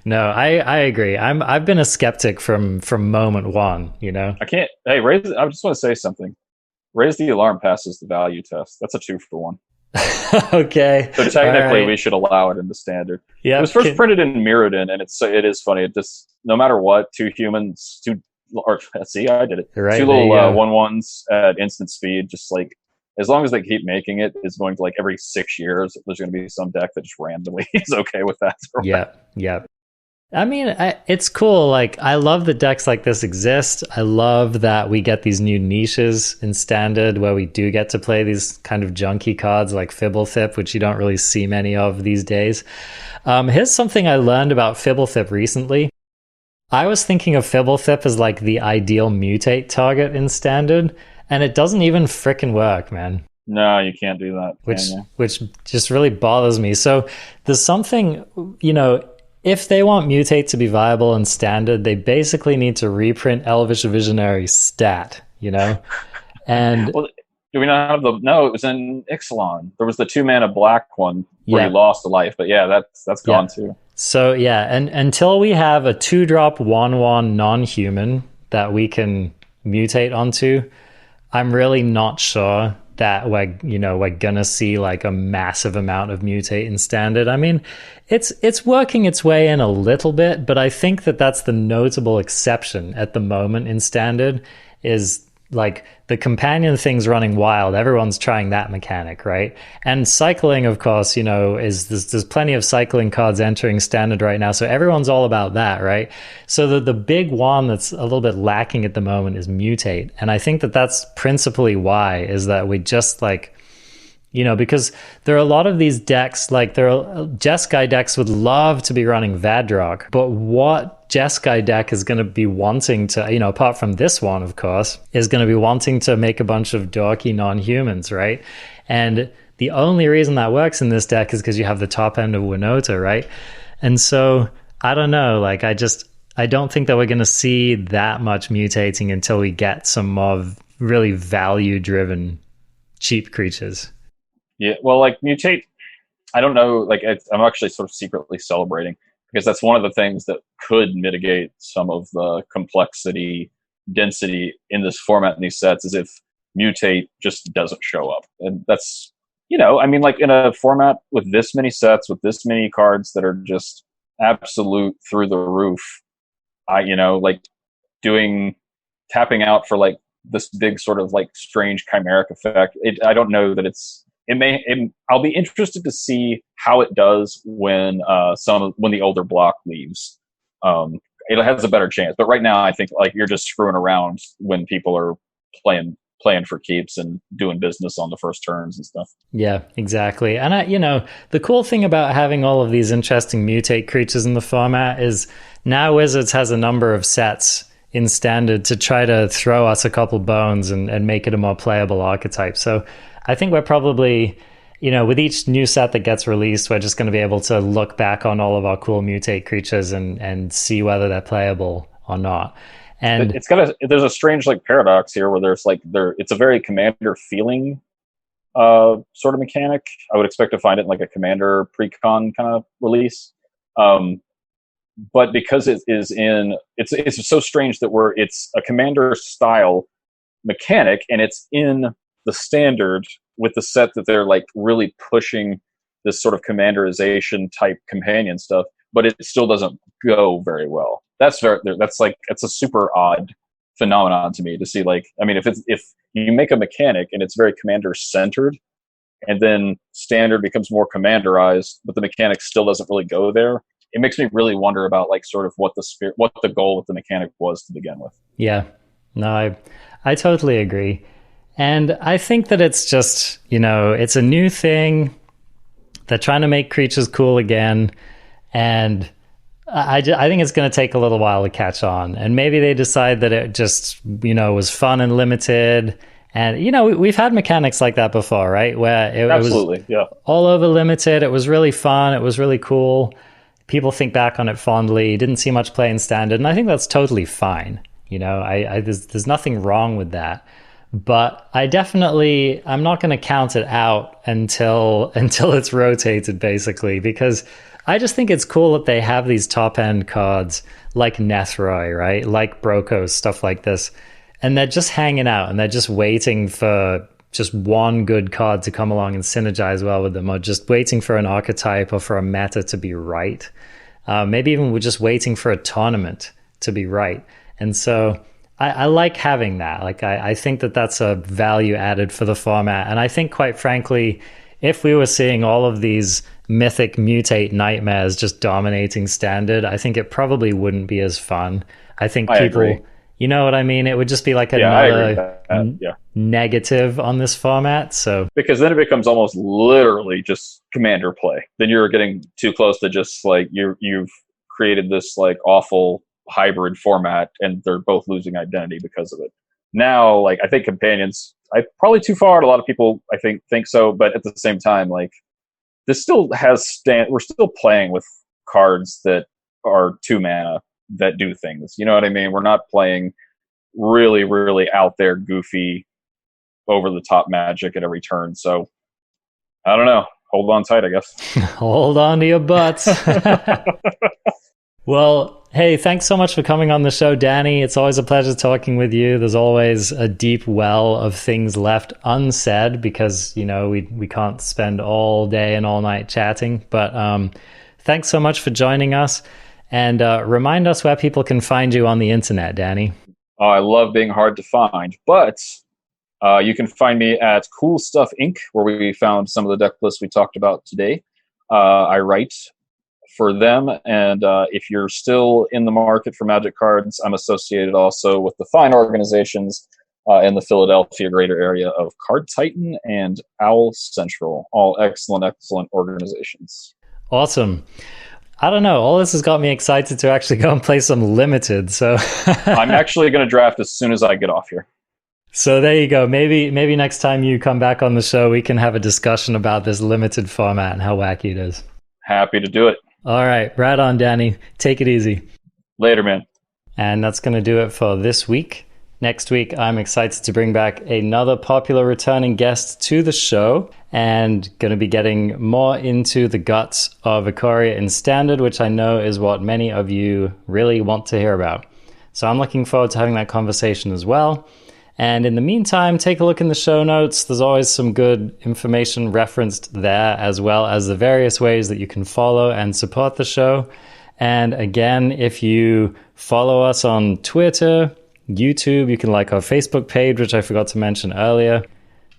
I agree. I've been a skeptic from moment one. You know, I can't. Hey, I just want to say something. Raise the Alarm passes the value test. That's a 2-for-1. Okay. So technically, we should allow it in the standard. Yeah. It was first printed in Mirrodin, and it is funny. It just, no matter what, I did it. Right, two little 1/1s at instant speed, just like, as long as they keep making it, is going to, like, every 6 years, there's going to be some deck that just randomly is okay with that. Yeah. I mean, it's cool. Like, I love that decks like this exist. I love that we get these new niches in Standard where we do get to play these kind of junky cards like Fibblethip, which you don't really see many of these days. Here's something I learned about Fibblethip recently. I was thinking of Fibblethip as like the ideal mutate target in Standard, and it doesn't even frickin' work, man. No, you can't do that. Which just really bothers me. So there's something, you know, if they want mutate to be viable in Standard, they basically need to reprint Elvish Visionary stat, you know? And well, do we not have no, it was in Ixalan. There was the 2-mana black one where you lost a life, but yeah, that's gone too. So yeah, and until we have a 2-drop 1/1 non-human that we can mutate onto, I'm really not sure that we're gonna see like a massive amount of mutate in Standard. I mean, it's working its way in a little bit, but I think that that's the notable exception at the moment in Standard, is like the companion thing's running wild. Everyone's trying that mechanic, right? And cycling, of course, you know, there's plenty of cycling cards entering Standard right now, so everyone's all about that, right? So the big one that's a little bit lacking at the moment is mutate, and I think that that's principally why, is that we just like, you know, because there are a lot of these decks, like there are Jeskai decks would love to be running Vadrock, but what Jeskai deck is going to be wanting to, you know, apart from this one, of course, is going to be wanting to make a bunch of dorky non-humans, right? And the only reason that works in this deck is because you have the top end of Winota, right? And so, I don't know, like, I don't think that we're going to see that much mutating until we get some more really value-driven cheap creatures. Yeah, well, like, mutate, I don't know, like, I'm actually sort of secretly celebrating, because that's one of the things that could mitigate some of the complexity, density in this format in these sets, is if mutate just doesn't show up. And that's, you know, I mean, like, in a format with this many sets, with this many cards that are just absolute through the roof, you know, like, tapping out for, like, this big sort of, like, strange chimeric effect, I don't know that I'll be interested to see how it does when the older block leaves. It has a better chance, but right now I think, like, you're just screwing around when people are playing for keeps and doing business on the first turns and stuff. Yeah, exactly. And you know, the cool thing about having all of these interesting mutate creatures in the format is now Wizards has a number of sets in Standard to try to throw us a couple bones and make it a more playable archetype. So I think we're probably, you know, with each new set that gets released, we're just going to be able to look back on all of our cool mutate creatures and see whether they're playable or not. And there's a strange, like, paradox here where it's a very commander feeling sort of mechanic. I would expect to find it in, like, a commander pre-con kind of release. But because it's so strange that it's a commander style mechanic, and it's in the Standard with the set that they're, like, really pushing this sort of commanderization type companion stuff, but it still doesn't go very well. It's a super odd phenomenon to me to see. Like, I mean, if you make a mechanic and it's very commander centered, and then Standard becomes more commanderized, but the mechanic still doesn't really go there, it makes me really wonder about, like, sort of what the goal with the mechanic was to begin with. Yeah, no, I totally agree. And I think that it's just, you know, it's a new thing. They're trying to make creatures cool again. And I think it's going to take a little while to catch on, and maybe they decide that it just, was fun and limited. And, we've had mechanics like that before, right? Where it was all over limited. It was really fun. It was really cool. People think back on it fondly. Didn't see much play in standard. And I think that's totally fine. There's nothing wrong with that. But I'm not going to count it out until it's rotated, basically, because I just think it's cool that they have these top end cards like Nethroi, right? Like Brokos, stuff like this. And they're just hanging out and they're just waiting for just one good card to come along and synergize well with them, or just waiting for an archetype or for a meta to be right. Maybe even we're just waiting for a tournament to be right. And so I like having that. Like, I think that that's a value added for the format. And I think, quite frankly, if we were seeing all of these mythic mutate nightmares just dominating standard, I think it probably wouldn't be as fun. I think I agree. You know what I mean? It would just be like another negative on this format. So because then it becomes almost literally just commander play. Then you're getting too close to just like you've created this like awful hybrid format, and they're both losing identity because of it. Now, like, I think companions, probably too far. A lot of people, I think so, but at the same time, like, this still has we're still playing with cards that are 2 mana that do things. You know what I mean? We're not playing really, really out there, goofy, over the top magic at every turn. So I don't know. Hold on tight, I guess. Hold on to your butts. Well, hey, thanks so much for coming on the show, Danny. It's always a pleasure talking with you. There's always a deep well of things left unsaid because, we can't spend all day and all night chatting. But thanks so much for joining us. And remind us where people can find you on the internet, Danny. Oh, I love being hard to find. But you can find me at Cool Stuff Inc., where we found some of the deck lists we talked about today. I write for them, and if you're still in the market for Magic cards, I'm associated also with the fine organizations in the Philadelphia greater area of Card Titan and Owl Central. All excellent organizations. Awesome. I don't know. All this has got me excited to actually go and play some limited. So I'm actually going to draft as soon as I get off here. So there you go. Maybe next time you come back on the show, we can have a discussion about this limited format and how wacky it is. Happy to do it. All right. Right on, Danny. Take it easy. Later, man. And that's going to do it for this week. Next week, I'm excited to bring back another popular returning guest to the show and going to be getting more into the guts of Ikoria in Standard, which I know is what many of you really want to hear about. So I'm looking forward to having that conversation as well. And in the meantime, take a look in the show notes. There's always some good information referenced there, as well as the various ways that you can follow and support the show. And again, if you follow us on Twitter, YouTube, you can like our Facebook page, which I forgot to mention earlier.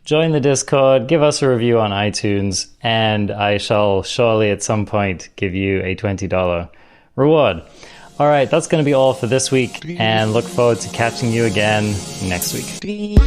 Join the Discord, give us a review on iTunes, and I shall surely at some point give you a $20 reward. All right, that's going to be all for this week, and look forward to catching you again next week.